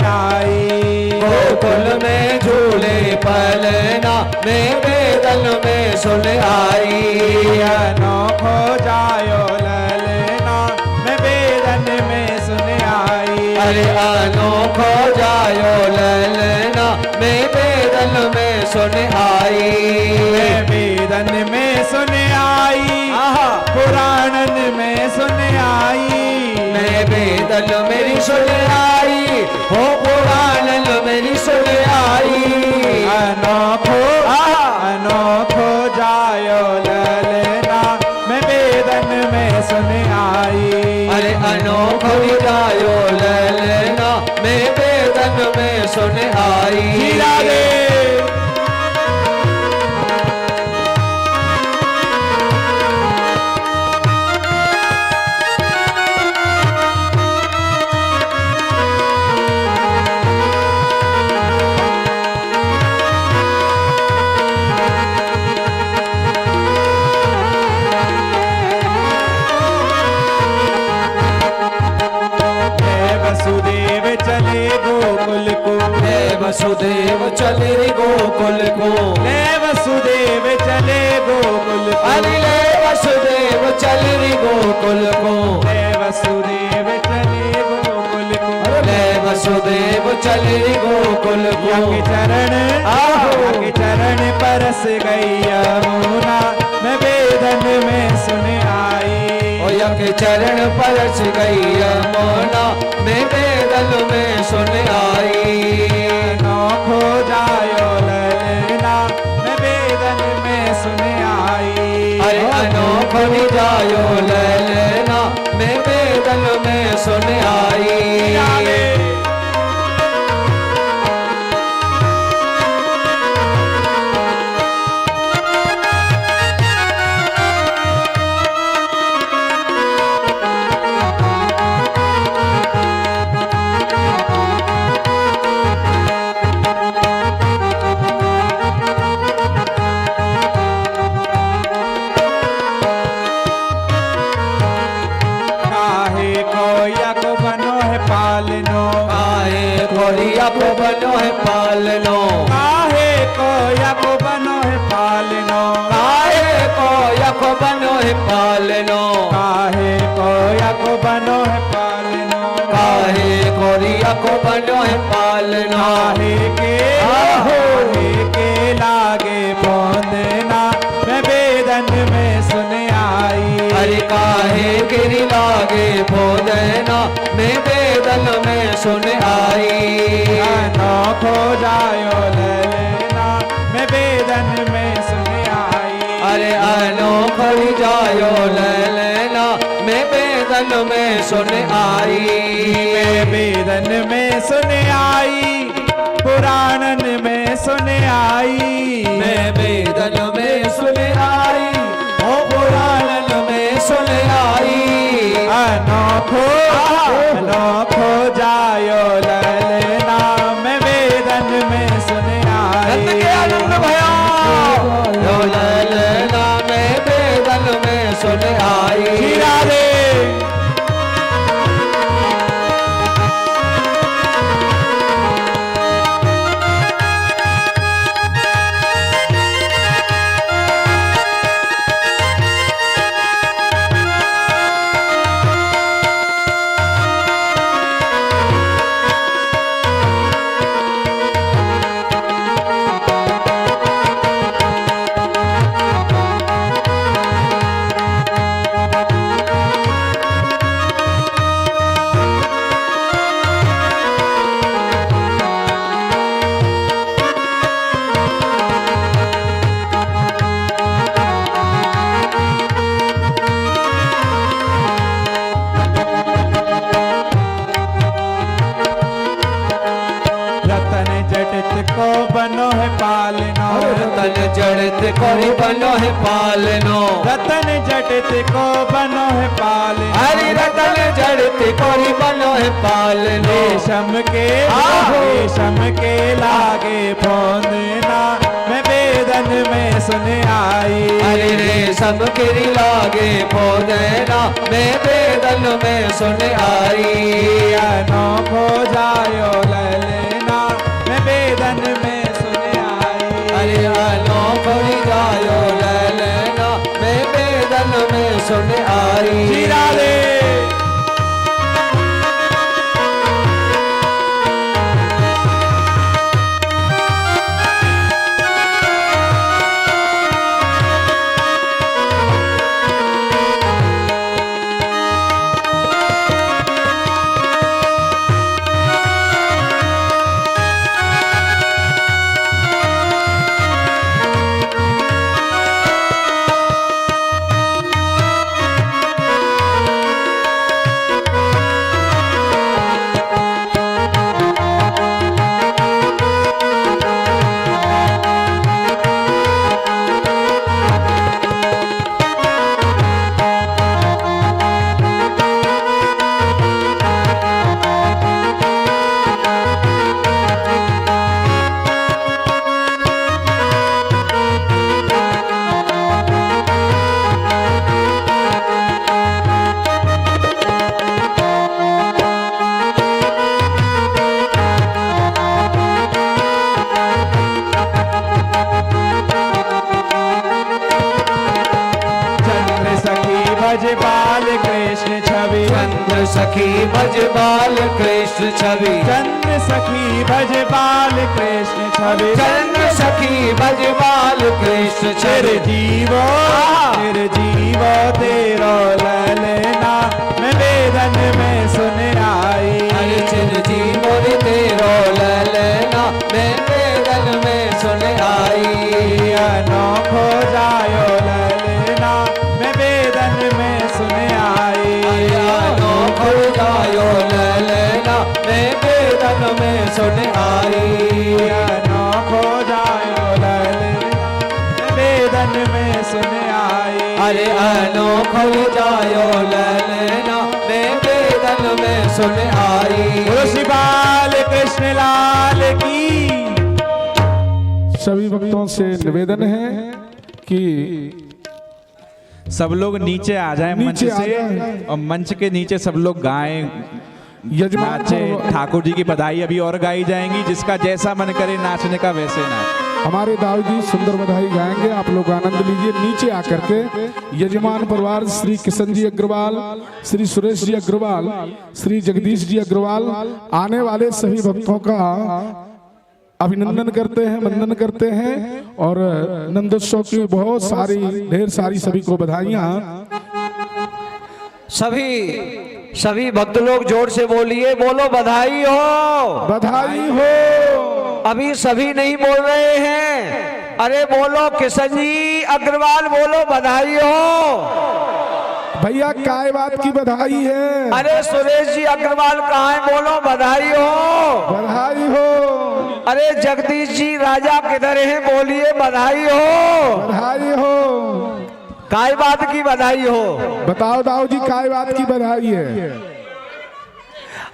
[SPEAKER 1] आई।
[SPEAKER 2] गोकुल में झूले पलना मेरे दल में सुन आई।
[SPEAKER 1] अनोखो जायो ललना मैं बेदन में सुन आई।
[SPEAKER 2] अरे अनोखो जायो ललना मेरे दल में सुन आई।
[SPEAKER 1] मैं बेदन में सुन आई, पुराणन में सुन आई।
[SPEAKER 2] मैं बेदल मेरी सुन आई, हो पुराणन मेरी सुन आई।
[SPEAKER 1] अनोखो अनोखो जायो ललना मैं बेदन में सुन आई।
[SPEAKER 2] अरे अनोखो जायो ललना मैं बेदन में सुन आई।
[SPEAKER 1] हीरा दे वसुदेव चले गोकुल को,
[SPEAKER 2] हे वसुदेव चले रे गोकुल को।
[SPEAKER 1] ले वसुदेव चले गोकुल को,
[SPEAKER 2] अरे ले वसुदेव चले रे गोकुल को।
[SPEAKER 1] ले वसुदेव चले गोकुल को।
[SPEAKER 2] ले वसुदेव चले रे गोकुल को।
[SPEAKER 1] यज्ञ चरण यज्ञ चरण परस गई यमुना मैं बेदन में सुन आई।
[SPEAKER 2] ओ यज्ञ चरण परस गई यमुना मैं बेदल में सुन आई।
[SPEAKER 1] अनोखो जायो ललना मैं बेदन में सुन आई।
[SPEAKER 2] अरे अनोखो जायो ललना मैं बेदल में सुन आई। कोरिया को बनो है पालनो।
[SPEAKER 1] काहे कोया को बनो है पालनो।
[SPEAKER 2] काहे कोया को बनो है पालनो।
[SPEAKER 1] काहे कोया को बनो है पालनो।
[SPEAKER 2] काहे कोरिया को बनो है पालनो।
[SPEAKER 1] काहे के लागे बोंदना मैं बेदन में सुन आई।
[SPEAKER 2] अरे काहे गिरी लागे बोंदना मैं बेदन में सुन आई।
[SPEAKER 1] अनोखो जायो ललना मैं बेदन में सुन आई।
[SPEAKER 2] अरे अनोखो जायो ललना मैं बेदन में सुन आई।
[SPEAKER 1] मैं बेदन में सुन आई, पुराणन में सुन आई।
[SPEAKER 2] मैं बेदन में सुन आई, ओ पुराणन में सुन आई।
[SPEAKER 1] अनोखो अनोखो जायो ललना मैं बेदन में सुन आई।
[SPEAKER 2] नंद के आनंद भया यो ललना मैं बेदन में सुन आई।
[SPEAKER 1] हीरा दे को बनो है पालनो,
[SPEAKER 2] रतन जड़त कोरी बनो है पालनो,
[SPEAKER 1] रतन जड़त को बनो है पालनो,
[SPEAKER 2] हरि रतन जड़त कोरी बनो है पालनो।
[SPEAKER 1] रेशम के लागे पौंदना, मैं वेदन में सुन आई।
[SPEAKER 2] हरि रेशम के लागे पौंदना, मैं वेदन में सुन आई।
[SPEAKER 1] अनोखो जायो ललना, मैं वेदन में सुन आई।
[SPEAKER 2] हरि अनोखो जायो ललना, मैं वेदन में सुन आई।
[SPEAKER 1] श्री राधे। बाल कृष्ण छवि,
[SPEAKER 2] चंद्र सखी भज बाल कृष्ण छवि,
[SPEAKER 1] चंद्र सखी भज बाल कृष्ण छवि,
[SPEAKER 2] चंद्र सखी भज बाल कृष्ण छवि।
[SPEAKER 1] जीवो तेरो ललना, मैं वेदन में सुन आई।
[SPEAKER 2] हरि चिर जीवो तेरो ललना, मैं वेदन में सुन आई।
[SPEAKER 1] अनोखो जायो ललना, मैं वेदन में सुन आई।
[SPEAKER 2] अनोखो जायो ललना, मैं वेदन में सुन आई।
[SPEAKER 1] अनोखो जायो ललना, मैं वेदन में सुन आई।
[SPEAKER 2] अरे अनोखो जायो ललना, मैं वेदन में सुन आई।
[SPEAKER 1] बोलो श्री बाल कृष्ण लाल की।
[SPEAKER 3] सभी भक्तों से निवेदन है कि
[SPEAKER 1] सब लोग नीचे आ जाएं मंच
[SPEAKER 3] नीचे आ
[SPEAKER 1] से,
[SPEAKER 3] जाएं।
[SPEAKER 1] और मंच के नीचे सब लोग गाएं,
[SPEAKER 3] यजमान
[SPEAKER 1] नाचे। ठाकुर जी की बधाई अभी और गाई जाएंगी, जिसका जैसा मन करे नाचने का वैसे नाच।
[SPEAKER 3] हमारे दाऊ जी सुंदर बधाई गाएंगे, आप लोग आनंद लीजिए। नीचे आकर के यजमान परिवार श्री किशन जी अग्रवाल, श्री सुरेश जी अग्रवाल, श्री जगदीश जी अग्रवाल आने वाले सभी भक्तों का अभिनंदन करते हैं, वंदन करते हैं, और नंदोत्सव की बहुत सारी ढेर सारी सभी को बधाइयाँ।
[SPEAKER 2] सभी भक्त लोग जोर से बोलिए, बोलो बधाई हो,
[SPEAKER 3] बधाई हो।
[SPEAKER 2] अभी सभी नहीं बोल रहे हैं, अरे बोलो किशन जी अग्रवाल, बोलो बधाई हो।
[SPEAKER 3] भैया काय बात की बधाई है?
[SPEAKER 2] अरे सुरेश जी अग्रवाल कहाँ है, बोलो बधाई हो,
[SPEAKER 3] बधाई हो।
[SPEAKER 2] अरे जगदीश जी राजा किधर हैं, बोलिए बधाई हो,
[SPEAKER 3] बधाई हो।
[SPEAKER 2] काय बात की बधाई हो।
[SPEAKER 3] बताओ दाऊ जी काय बात की बधाई है?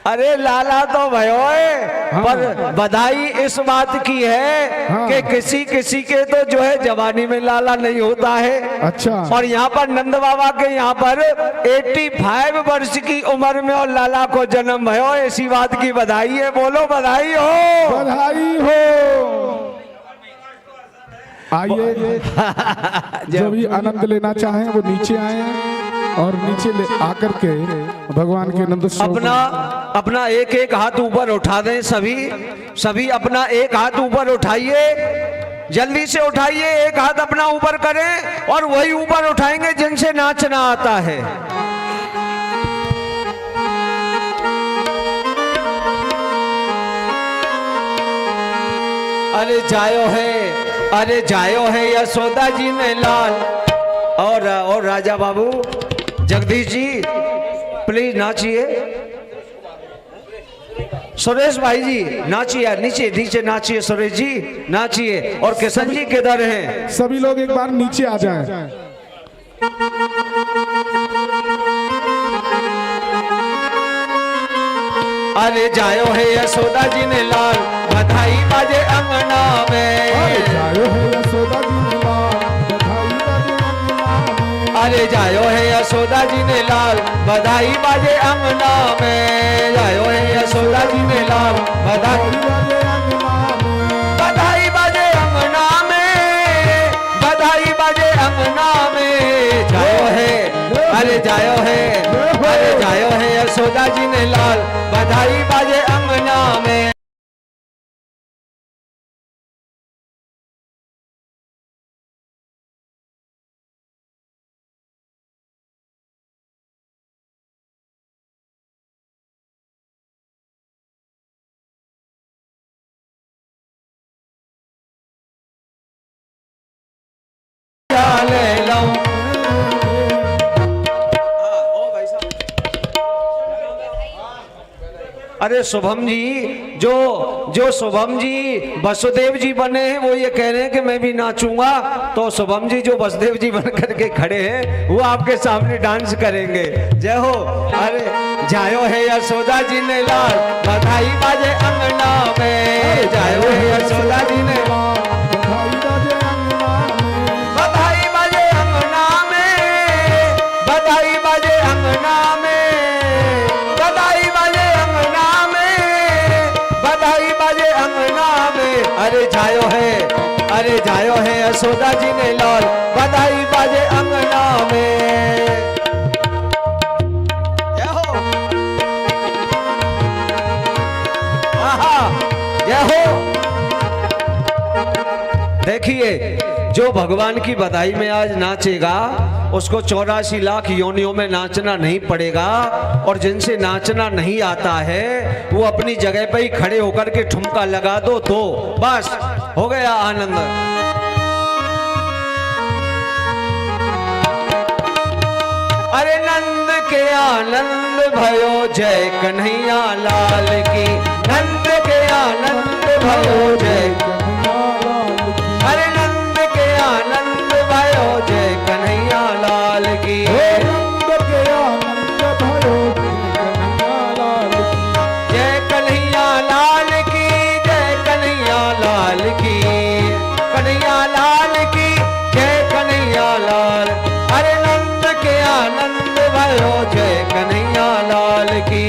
[SPEAKER 2] अरे लाला तो भयो है,
[SPEAKER 3] हाँ।
[SPEAKER 2] पर बधाई इस बात की है
[SPEAKER 3] हाँ।
[SPEAKER 2] कि किसी के तो जो है जवानी में लाला नहीं होता है।
[SPEAKER 3] अच्छा।
[SPEAKER 2] और यहाँ पर नंद बाबा के यहाँ पर 85 वर्ष की उम्र में और लाला को जन्म भयो, ऐसी बात की बधाई है, बोलो बधाई हो,
[SPEAKER 3] बधाई हो। आइए जो भी आनंद लेना चाहें वो नीचे आए और नीचे ले आकर के भगवान के नंद
[SPEAKER 2] अपना एक एक हाथ ऊपर उठा दें। सभी अपना एक हाथ ऊपर उठाइए, जल्दी से उठाइए, एक हाथ अपना ऊपर करें और वही ऊपर उठाएंगे जिनसे नाचना आता है। अरे जायो है यशोदा जी ने लाल। और राजा बाबू जगदीश जी प्लीज नाचिए। सुरेश भाई जी नाचिए, नीचे नीचे नाचिए, सुरेश जी नाचिए। और किशन जी किधर हैं?
[SPEAKER 3] सभी लोग एक बार नीचे आ जाएं।
[SPEAKER 2] अरे जायो है यशोदा जी ने लाल, बधाई बाजे अंगना में।
[SPEAKER 3] अरे जायो है यशोदा जी ने लाल, बधाई बाजे अंगना में।
[SPEAKER 2] अरे जायो है यशोदा जी ने लाल, बधाई बाजे अंगना में। जायो है यशोदा जी ने लाल, बधाई
[SPEAKER 3] बाजे अंगना में।
[SPEAKER 2] बधाई बाजे अंगना में, बधाई बाजे अंगना में। जायो है, अरे जायो है, अरे जायो है यशोदा जी ने लाल, बधाई बाजे अंगना में। ले लो। अरे शुभम जी, जो शुभम जी वसुदेव जी बने हैं वो ये कह रहे हैं कि मैं भी नाचूंगा। तो शुभम जी जो वसुदेव जी बन करके खड़े हैं वो आपके सामने डांस करेंगे। जय हो। अरे जायो है यशोदा जी ने लाल, बधाई बाजे अंगना में। जायो है यशोदा जी ने लाल,
[SPEAKER 3] बधाई बाजे अंगना में।
[SPEAKER 2] बधाई बाजे अंगना में, बधाई बाजे अंगना में, बधाई बाजे अंगना में। अरे जायो है, अरे जायो है यशोदा जी ने लाल, बधाई बाजे अंगना में। जय हो। आहा, जय हो। देखिए, जो भगवान की बधाई में आज नाचेगा उसको 84 लाख योनियों में नाचना नहीं पड़ेगा। और जिनसे नाचना नहीं आता है वो अपनी जगह पे ही खड़े होकर के ठुमका लगा दो तो बस हो गया आनंद। अरे नंद के आनंद भयो, जय कन्हैया लाल की। नंद के आनंद भयो, जय अरे नंद के आनंद भयो, जय कन्हैया लाल की।
[SPEAKER 3] नंद के आनंद भयो,
[SPEAKER 2] जय कन्हैया लाल की, जय कन्हैया लाल की, कन्हैया लाल की, जय कन्हैया लाल। अरे नंद के आनंद भयो, जय कन्हैया लाल की।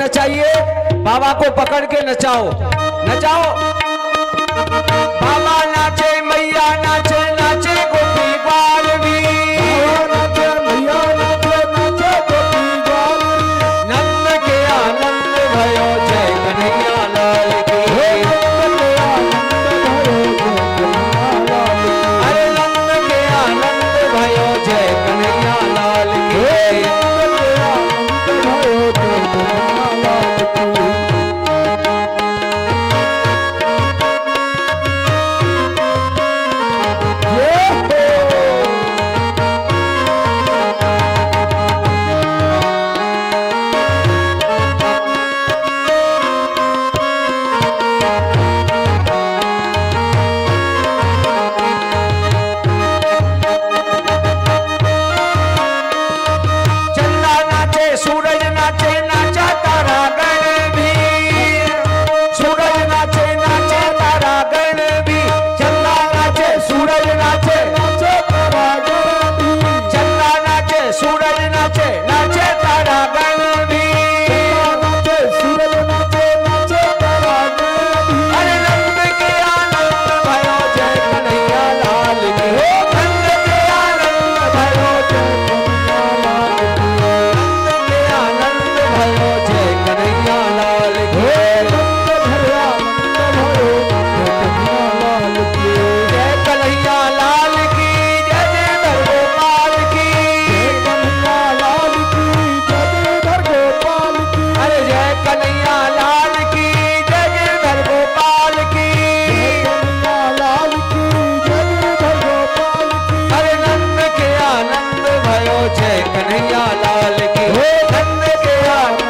[SPEAKER 2] नचाइए, बाबा को पकड़ के नचाओ, नचाओ। बाबा नाचे, मैया नाचे, नाचे गोपी ग्वाल भी,
[SPEAKER 3] नाचे मैया नाचे नाचे गोपी ग्वाल भी।
[SPEAKER 2] नंद के आनंद भयो जय कन्हैया लाल की। अरे नंद के आनंद भयो जय कन्हैया लाल की। चंदा नाचे, सूरज नाचे, नाचा तारा गण भी, सूरज नाचे, नाचे तारा गण भी। चंदा नाचे, सूरज नाचे,
[SPEAKER 3] नाचे तारा गण भी।
[SPEAKER 2] चंदा नाचे, सूरज नाचे, नाचे तारा गण भी।
[SPEAKER 3] नाचे सूरज नाचे नाचे तारा गण भी।
[SPEAKER 2] अरे नंद के आनंद भयो जय कन्हैया लाल की। नंद के आनंद भयो जय नंद के आनंद भयो जय कन्हैया लाल की। जय कन्हैया लाल की, जय जय गोपाल की। अरे जय कन्हैया लाल की, जय जय गोपाल की। अरे नंद के आनंद भयो जय कन्हैया लाल की। नंद के आनंद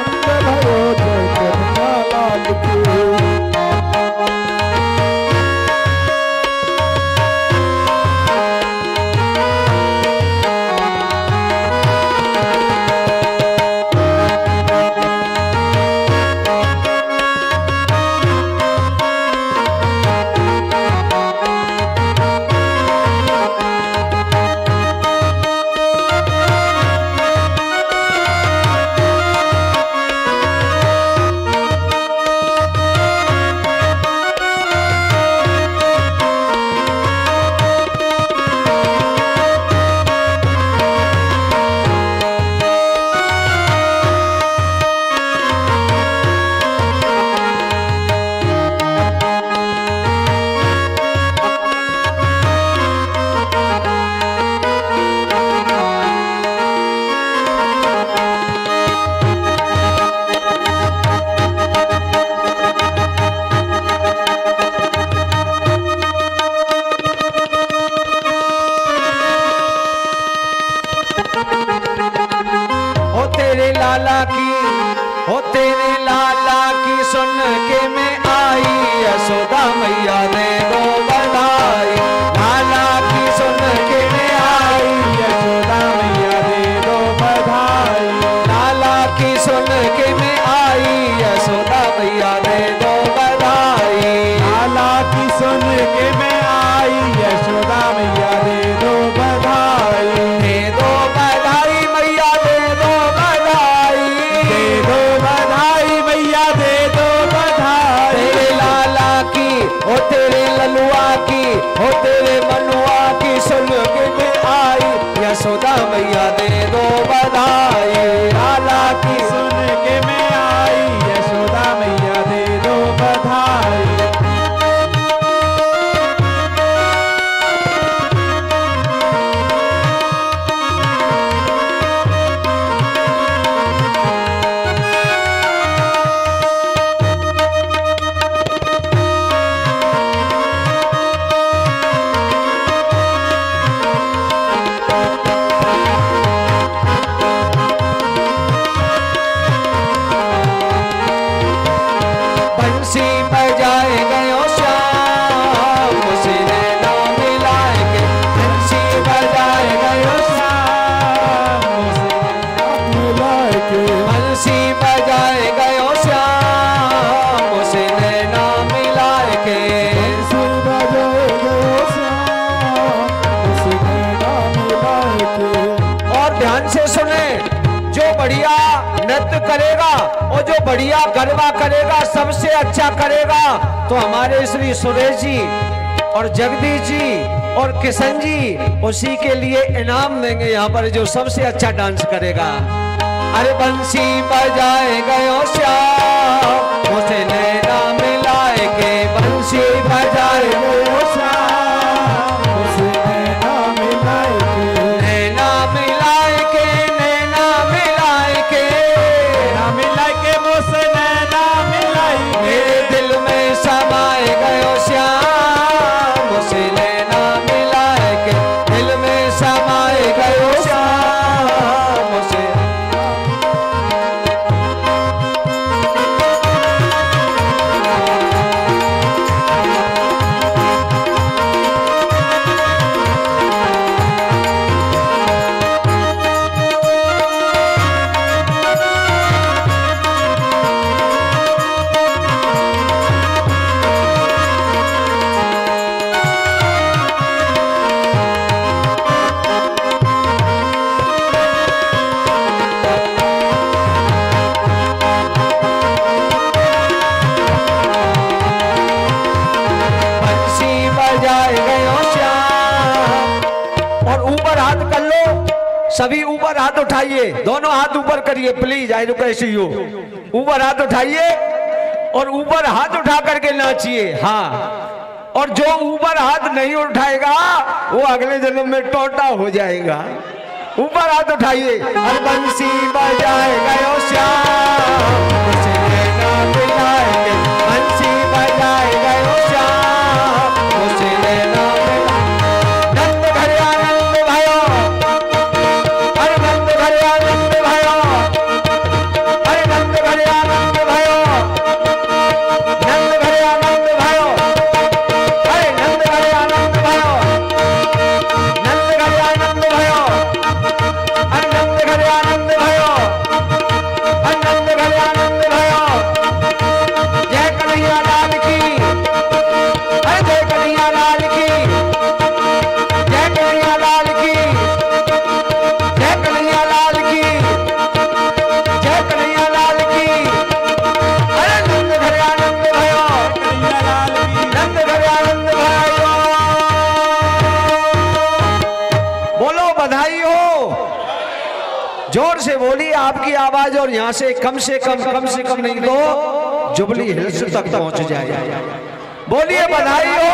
[SPEAKER 2] हो तेरे लाला की, हो तेरे लाला की सुन के मैं आई। यशोदा मैया ने दो बधाई। लाला की सुन के मैं आई। यशोदा मैया ने दो बधाई। लाला की सुन के मैं आई। यशोदा मैया ने दो बधाई। लाला की सुन के मैं आई। यशोदा मैया ने दो बधाई। दे दो बधाई मैया, दे दो बधाई। दे दो बधाई मैया, दे दो बधाई। तेरे लाला की, ओ तेरे ललुआ की, ओ तेरे मनुआ की सुन के मैं आई। यशोदा मैया दे दो बधाई। लाला की सुन के मैं आई। यशोदा मैया दे दो बधाई। नृत्य करेगा और जो बढ़िया गरबा करेगा, सबसे अच्छा करेगा, तो हमारे श्री सुरेश जी और जगदीश जी और किशन जी उसी के लिए इनाम देंगे यहाँ पर, जो सबसे अच्छा डांस करेगा। अरे बंसी बजाए गयो श्याम, उसे नैना मिलाए के, बंसी बजाए गयो श्याम, उसे नैना मिलाए के, नैना मिलाए के, नैना मिलाए के,
[SPEAKER 1] नैना मिलाए के, मुझसे नैना मिलाए के,
[SPEAKER 2] मेरे दिल में समाए गयो श्याम, उसे नैना मिलाए के, दिल में समाए गयो श्याम, उसे सभी ऊपर हाथ उठाइए, दोनों हाथ ऊपर करिए प्लीज, आई रिक्वेस्ट यू। ऊपर हाथ उठाइए और ऊपर हाथ उठा करके नाचिए। हाँ, और जो ऊपर हाथ नहीं उठाएगा वो अगले जन्म में टोटा हो जाएगा। ऊपर हाथ उठाइए। हर बंसी बजाए गयो श्याम, उसे नैना मिलाएंगे, बंसी बजाए गयो श्याम, उसे नैना नंद घरे आनंद भयो, अरे नंद घरे आनंद भयो, अरे नंद घरे आनंद भयो, नंद घरे आनंद भयो, अरे नंद घरे आनंद भयो, नंद घरे आनंद भयो, अरे नंद घरे आनंद भयो, अरे नंद घरे आनंद भयो। जय कन्हैया लाल की, अरे जय कन्हैया लाल की, जय कन्हैया लाल की, जय कन्हैया लाल की, जय कन्हैया लाल की। अरे नंद घरे आनंद भयो, नंद घरे आनंद भयो। बोलो बधाई हो, जोर से बोलिए, आपकी आवाज और यहाँ से कम नहीं तो जुबली हिल्स तक पहुंच जाए। बोलिए बधाई हो।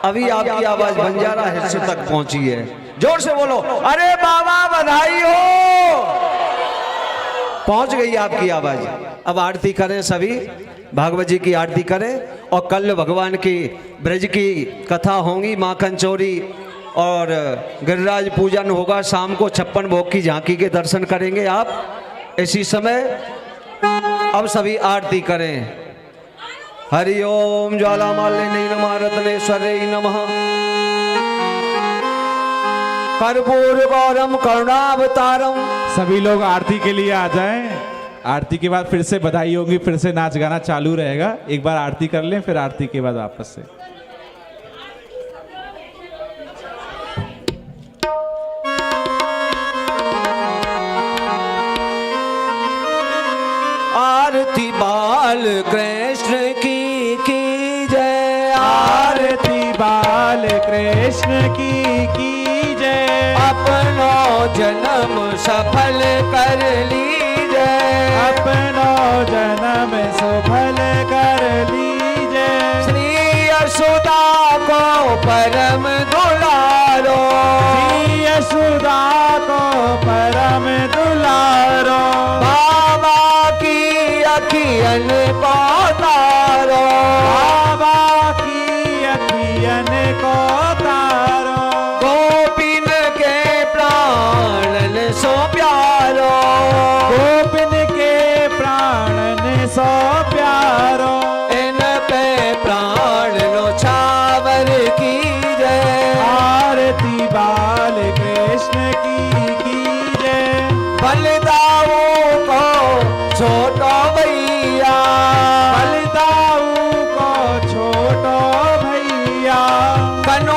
[SPEAKER 2] अभी आपकी आवाज बंजारा हिल्स तक पहुंची है, जोर से बोलो, अरे बाबा बधाई हो। पहुंच गई आपकी आवाज। अब आरती करें, सभी भागवत जी की आरती करें, और कल भगवान की ब्रज की कथा होंगी, माखन चोरी और गिरिराज पूजन होगा। शाम को 56 भोग की झांकी के दर्शन करेंगे आप इसी समय। अब सभी आरती करें। हरि ओम ज्वाला मालिनी नमः, रत्नेश्वरी नमः, कर्पूर गौरम करुणावतारम।
[SPEAKER 1] सभी लोग आरती के लिए आ जाएं। आरती के बाद फिर से बधाई होगी, फिर से नाच गाना चालू रहेगा। एक बार आरती कर लें, फिर आरती के बाद वापस से।
[SPEAKER 2] आरती बाल कृष्ण की जय,
[SPEAKER 1] आरती बाल कृष्ण की जय।
[SPEAKER 2] अपनो जन्म सफल कर लीजिए,
[SPEAKER 1] अपनो जन्म सफल कर लीजिए।
[SPEAKER 2] श्री यशोदा को परम दुलारो,
[SPEAKER 1] श्री यशोदा को परम दुलारो।
[SPEAKER 2] बाबा की अखियन को तारो,
[SPEAKER 1] बाबा की अखियन को तारो।
[SPEAKER 2] गोपिन के प्राणन सो प्यारो,
[SPEAKER 1] गोपिन के प्राणन सो प्यारो।
[SPEAKER 2] इन पे प्राण लो छावर की जय।
[SPEAKER 1] आरती बाल कृष्ण की जय।
[SPEAKER 2] बलिदाऊ को छोटो भैया,
[SPEAKER 1] बलिदाऊ को छोटो भैया।
[SPEAKER 2] कनो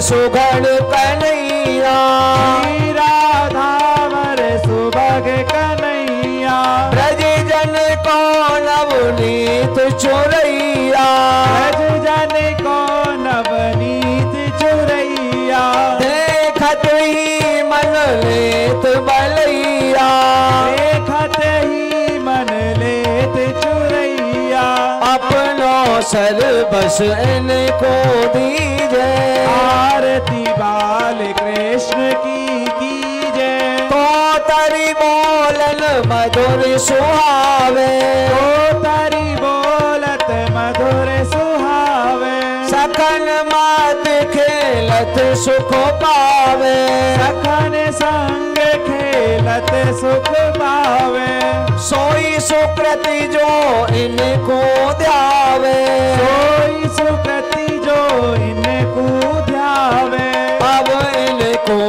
[SPEAKER 2] सुघड़ कन्हैया
[SPEAKER 1] श्री राधा वर सुभग कन्हैया
[SPEAKER 2] ब्रज जन को नवनीत चुरैया
[SPEAKER 1] ब्रज जन को नवनीत चुरैया
[SPEAKER 2] देखत ही मन लेत बलैया
[SPEAKER 1] देखत ही मन लेत चुरैया
[SPEAKER 2] अपनो सर बस इनको दीजे
[SPEAKER 1] आरती बाल कृष्ण की कीजे
[SPEAKER 2] तो तरी बोलन मधुर सुहावे
[SPEAKER 1] तो तारी बोलत मधुर सुहावे
[SPEAKER 2] सकल मात खेलत सुख पावे
[SPEAKER 1] सखन संग खेलत सुख पावे
[SPEAKER 2] सोई सुकृति जो इनको ध्यावे
[SPEAKER 1] सोई सुकृति जो इनको ध्यावे
[SPEAKER 2] अब इनको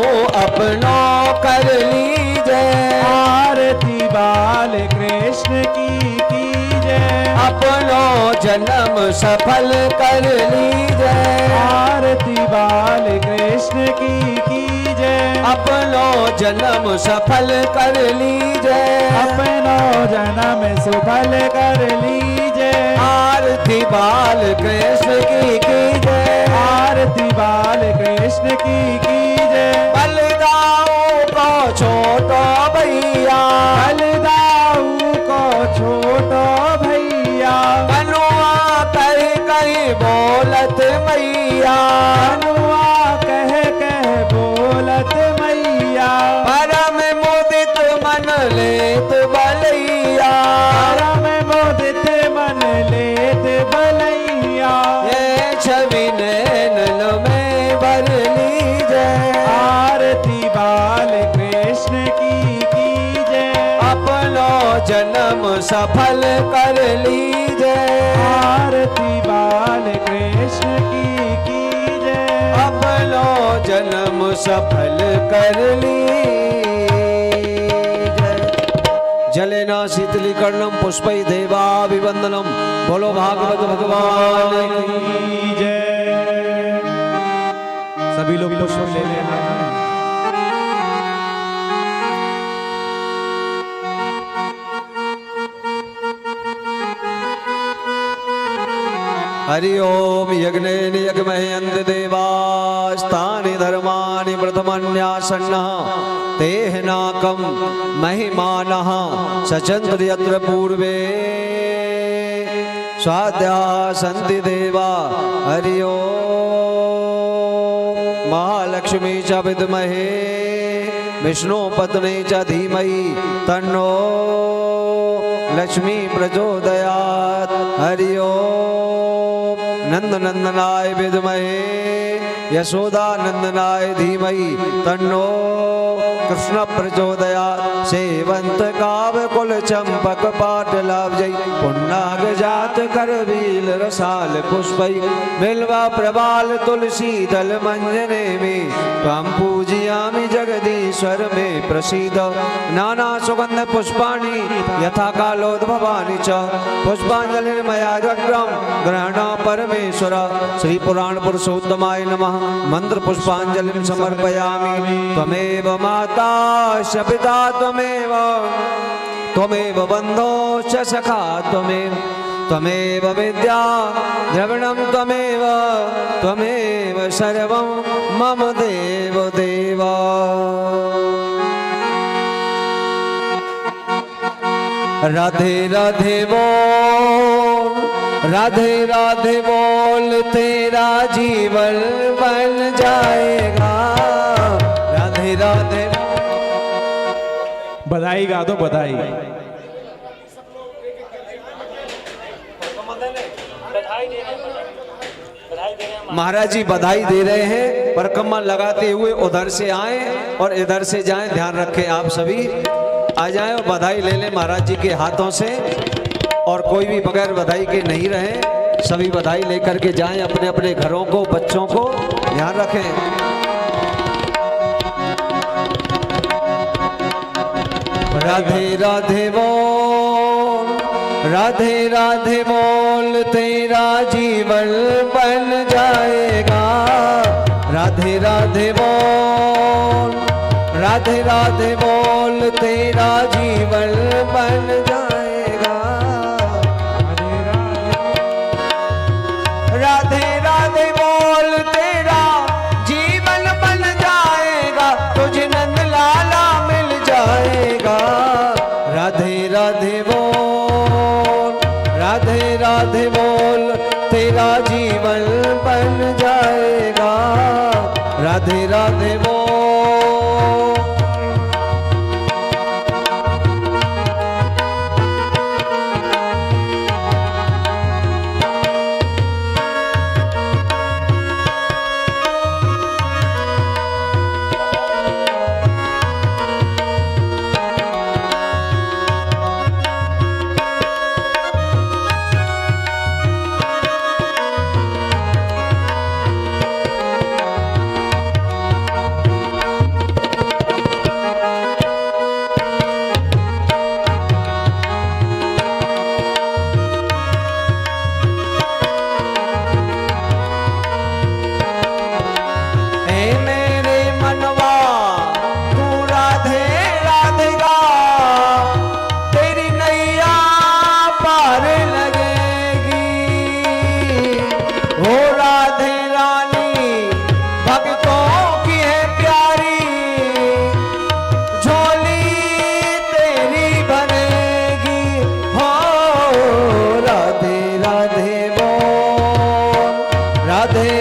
[SPEAKER 2] अपनो कर लीजे
[SPEAKER 1] आरती बाल कृष्ण की कीजे
[SPEAKER 2] अपनो जन्म सफल कर लीजे
[SPEAKER 1] आरती बाल कृष्ण की कीजे
[SPEAKER 2] अपनो जन्म सफल कर लीजे
[SPEAKER 1] अपनो जन्म सुफल कर लीजे
[SPEAKER 2] आरती बाल कृष्ण की कीजे
[SPEAKER 1] आरती बाल कृष्ण की कीजे
[SPEAKER 2] बलदाऊ को छोटो भैया
[SPEAKER 1] बलदाऊ को छोटो भैया
[SPEAKER 2] बनुआ कहीं बोलत मैया
[SPEAKER 1] अनुआ कह बोलत मैया
[SPEAKER 2] परम मुदित मन लेत बलैया
[SPEAKER 1] परम मोदित मन लेत बलैया
[SPEAKER 2] ये छवि नैनन में भर लीजे
[SPEAKER 1] आरती बाल कृष्ण की कीजे
[SPEAKER 2] अपनो जन्म सफल कर लीजे
[SPEAKER 1] आरती बाल कृष्ण की कीजे
[SPEAKER 2] अपनो जन्म सफल कर लीजे जलेना शीतलीकरणम पुष्पै देवाभिवंदनम बोलो भागवत भगवान की।
[SPEAKER 1] की जय सभी लोग पुष्प ले लेना
[SPEAKER 2] हरि ओम यज्ञेन यज्ञमह्यन्त देवास्तानि धर्माणि प्रथमन्यासन्नः तेह नाकं महिमानः सचन्द्र यत्र पूर्वे स्वाद्या सन्ति देवा हरि ओम महालक्ष्मी च विद्महे विष्णु पत्नी च धीमहि तन्नो लक्ष्मी प्रचोदयात् हरि ओम नंदनंदनाय विद्महे यशोदा नंदनाय धीमहि तन्नो कृष्ण प्रचोदयात् सेवंत काव कुल चंपक पाटलाभ जय पुन्नाग जात करवील रसाल पुष्पै बिल्वा प्रबाल तुलसी दल मंजने में त्वं पूजयामि जगदीश्वर में प्रसीद नाना सुगंध पुष्पाणि यथा कालोद्भवानि च पुष्पांजलिर्मया दग्धं ग्रहण परमेश्वर श्री पुराण पुरुषोत्तमाय नमः मंत्र पुष्पांजलिं समर्पयामि त्वमेव माता च पिता त्वमेव त्वमेव बन्धो च सखा त्वमेव विद्या द्रविणं त्वमेव सर्वं मम देव देव राधे राधे बोल राधे राधे बोल तेरा जीवन बन जाएगा राधे राधे
[SPEAKER 1] बधाई गा दो बधाई
[SPEAKER 2] महाराज जी बधाई दे रहे हैं परिक्रमा लगाते हुए उधर से आए और इधर से जाएं ध्यान रखें आप सभी आ जाएं और बधाई ले लें महाराज जी के हाथों से और कोई भी बगैर बधाई के नहीं रहे सभी बधाई लेकर के जाएं अपने अपने घरों को बच्चों को ध्यान रखें राधे राधे बोल राधे राधे बोल तेरा जीवन बन जाएगा राधे राधे बोल, राधे राधे बोल, तेरा जीवन बन जाएगा। राधे राधे बोल, तेरा जीवन बन जाएगा, तुझे नंद लाला मिल जाएगा। राधे राधे बोल, राधे राधे बोल, तेरा जीवन बन जाएगा। राधे राधे बोल।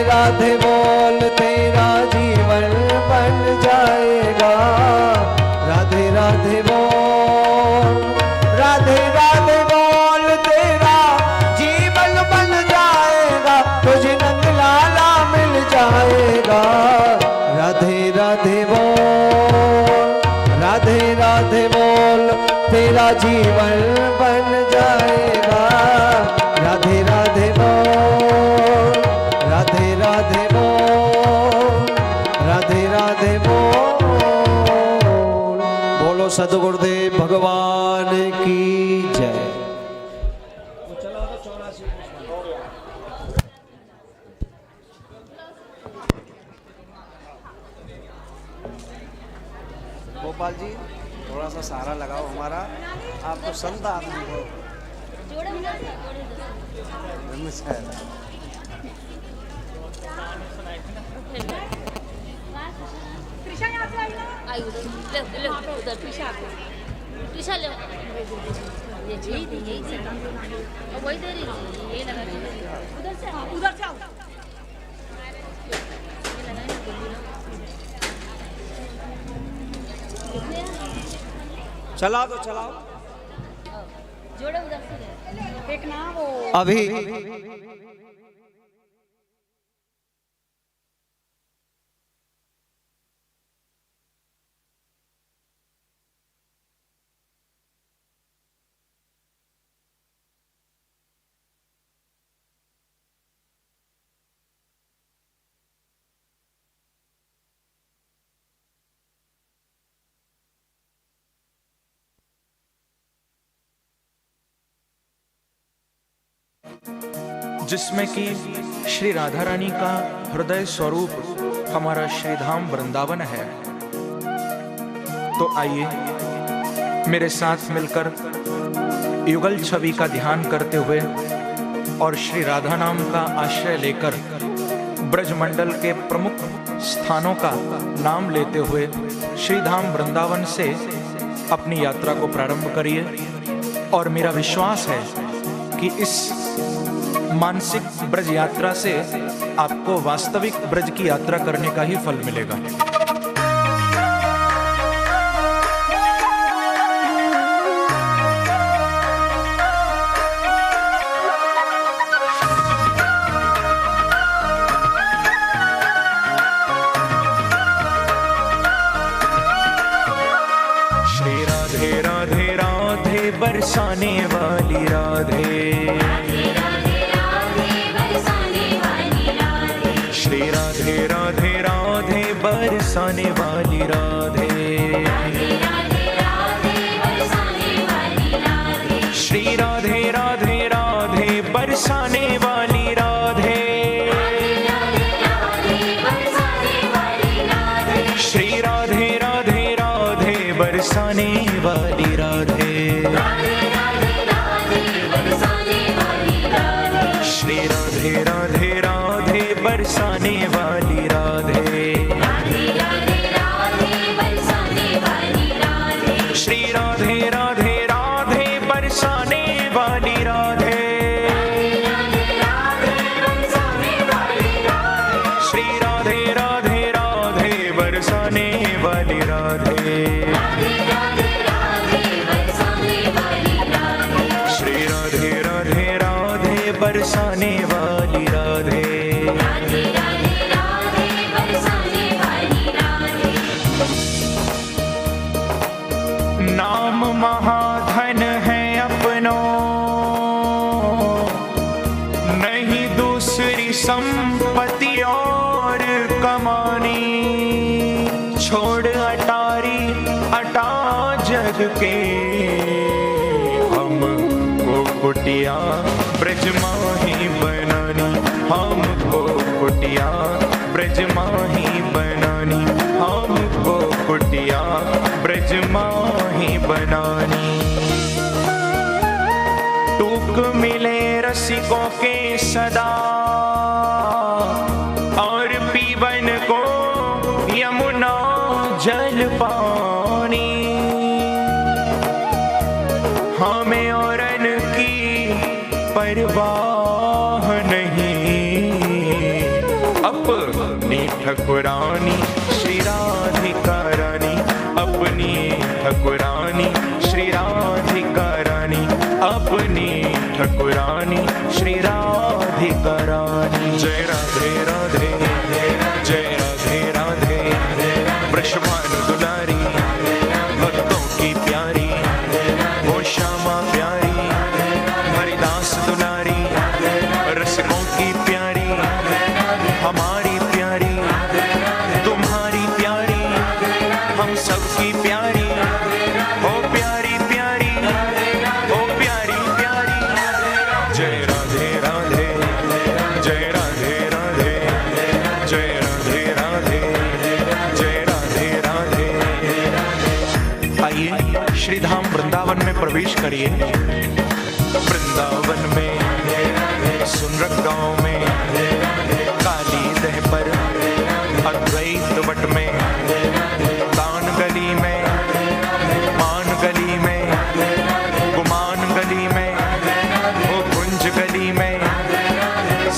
[SPEAKER 2] राधे बोल, तेरा जीवन बन जाएगा। राधे राधे बोल, राधे राधे बोल, तेरा जीवन बन जाएगा, तुझे नंद लाला मिल जाएगा। राधे राधे बोल, राधे राधे बोल, तेरा जीवन बन जाएगा। राधे राधे बोल, राधे राधे बोल, राधे राधे बोल। बोलो सदगुरुदेव भगवान की जय।
[SPEAKER 4] गोपाल जी थोड़ा सा सहारा लगाओ हमारा, आप तो संत आदमी हो।
[SPEAKER 5] आई उधर ले उधर त्रिशा ले ये जी यही से वही दे रही ये लगा उधर से आओ
[SPEAKER 4] चलाओ तो चलाओ
[SPEAKER 5] जोड़े उधर से देखना वो
[SPEAKER 4] अभी।
[SPEAKER 6] जिसमें कि श्री राधा रानी का हृदय स्वरूप हमारा श्रीधाम वृंदावन है। तो आइए मेरे साथ मिलकर युगल छवि का ध्यान करते हुए और श्री राधा नाम का आश्रय लेकर ब्रजमंडल के प्रमुख स्थानों का नाम लेते हुए श्रीधाम वृंदावन से अपनी यात्रा को प्रारंभ करिए। और मेरा विश्वास है कि इस मानसिक ब्रज यात्रा से आपको वास्तविक ब्रज की यात्रा करने का ही फल मिलेगा। श्री राधे राधे राधे बरसाने वाली राधे, श्री राधे राधे राधे बरसाने वाली राधे, श्री राधे राधे राधे बरसाने वाली राधे, बरसाने वाली राधे। श्री राधे राधे राधे बरसाने वाली राधे। श्री राधे राधे राधे बरसाने वाली राधे। श्री राधे राधे राधे बरसाने वाली राधे। श्री राधे राधे राधे बरसाने वाली राधे। नाम महाधन है अपनो, नहीं दूसरी संपत्ति और कमानी। छोड़ अटारी अटा जग के, हमको कुटिया ब्रज माही बनानी। हमको कुटिया ब्रज माही बनानी। हमको कुटिया ब्रज माही बनानी। टूक मिले रसिकों के सदा, और पीवन को यमुना जल पानी। हमें औरन की परवाह नहीं, अपनी ठकुरानी श्री राधिका रानी। अपनी ठकुरानी श्री राधिका रानी। अपनी ठकुरानी श्री राधिका रानी। जय राधे राधे जय राधे राधे। वृषभानु दुलारी भक्तों की प्यारी, वो श्यामा प्यारी हरिदास दुलारी। रसिकों की प्यारी हमारी प्यारी, तुम्हारी प्यारी हम सबकी प्यारी। ओ प्यारी प्यारी ओ प्यारी प्यारी। जय राधे राधे जय राधे राधे जय राधे राधे जय राधे राधे। आइए श्री धाम वृंदावन में प्रवेश करिए। वृंदावन में सुनरक गांव में काली दह पर अद्वैत वट में, तान गली में मान गली में गुमान गली में, वो कुंज गली में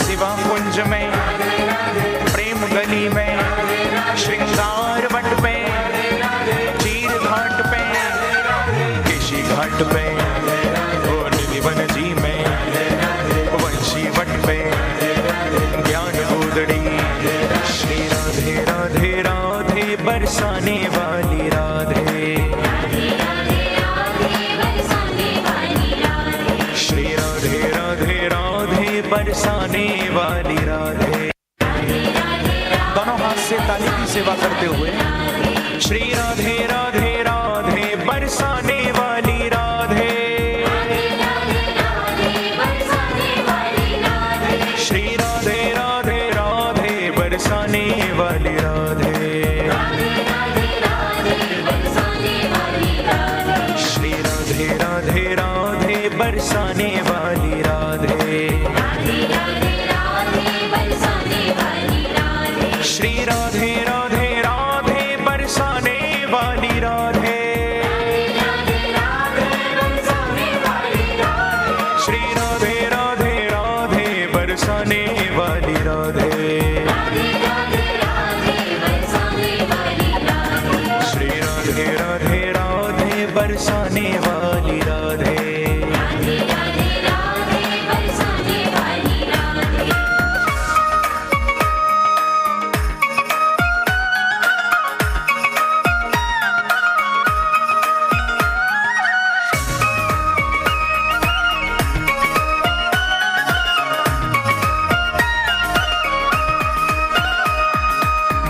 [SPEAKER 6] शिवा कुंज में, प्रेम गली में श्रृंगार वट पे, चीर घाट पे केशी घाट पे, वो निधिवन जी में वंशी वट पे ज्ञान गोदड़ी। श्री राधे राधे राधे बरसाने वाली राधे। श्री राधे राधे राधे बरसाने वाली राधे। दोनों हाथ से ताली की सेवा करते हुए श्री राधे राधे राधे बरसाने वाली राधे। श्री राधे राधे राधे बरसाने वाली राधे। श्री राधे राधे राधे बरसाने वाली राधे। श्री राधे राधे राधे बरसाने वाली राधे। श्री राधे राधे राधे बरसाने वाली राधे। श्री राधे राधे राधे बरसाने वाली राधे।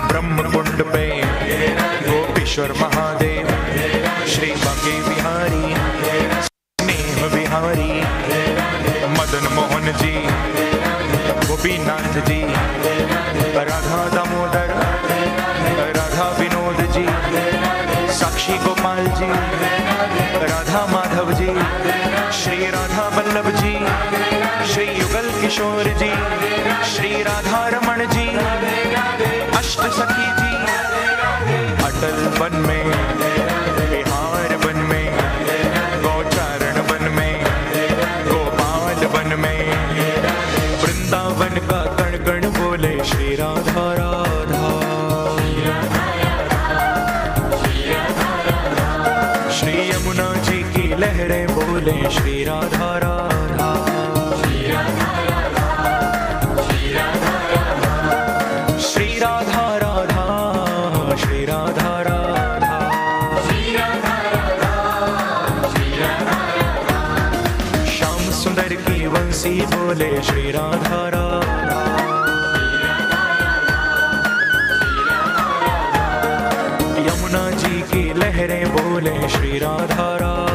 [SPEAKER 6] ब्रह्मकुंड पे गोपीश्वर महादेव, श्री बांके बिहारी स्नेह बिहारी, मदन मोहन जी, गोपीनाथ जी, राधा दामोदर, राधा विनोद जी, साक्षी गोपाल जी, किशोर जी, श्री राधा रमण जी, अष्ट सखी जी, अटल वन में, बिहार वन में, गौचारण वन में, गोपाल वन में, वृंदावन का कण कण बोले श्री राधा राधा। श्री यमुना जी की लहरें बोले श्री राधा राधा। श्री राधा राधा, श्री राधा राधा, श्याम सुंदर की वंशी बोले श्री राधा राधा। यमुना जी की लहरें बोले श्री राधा राधा।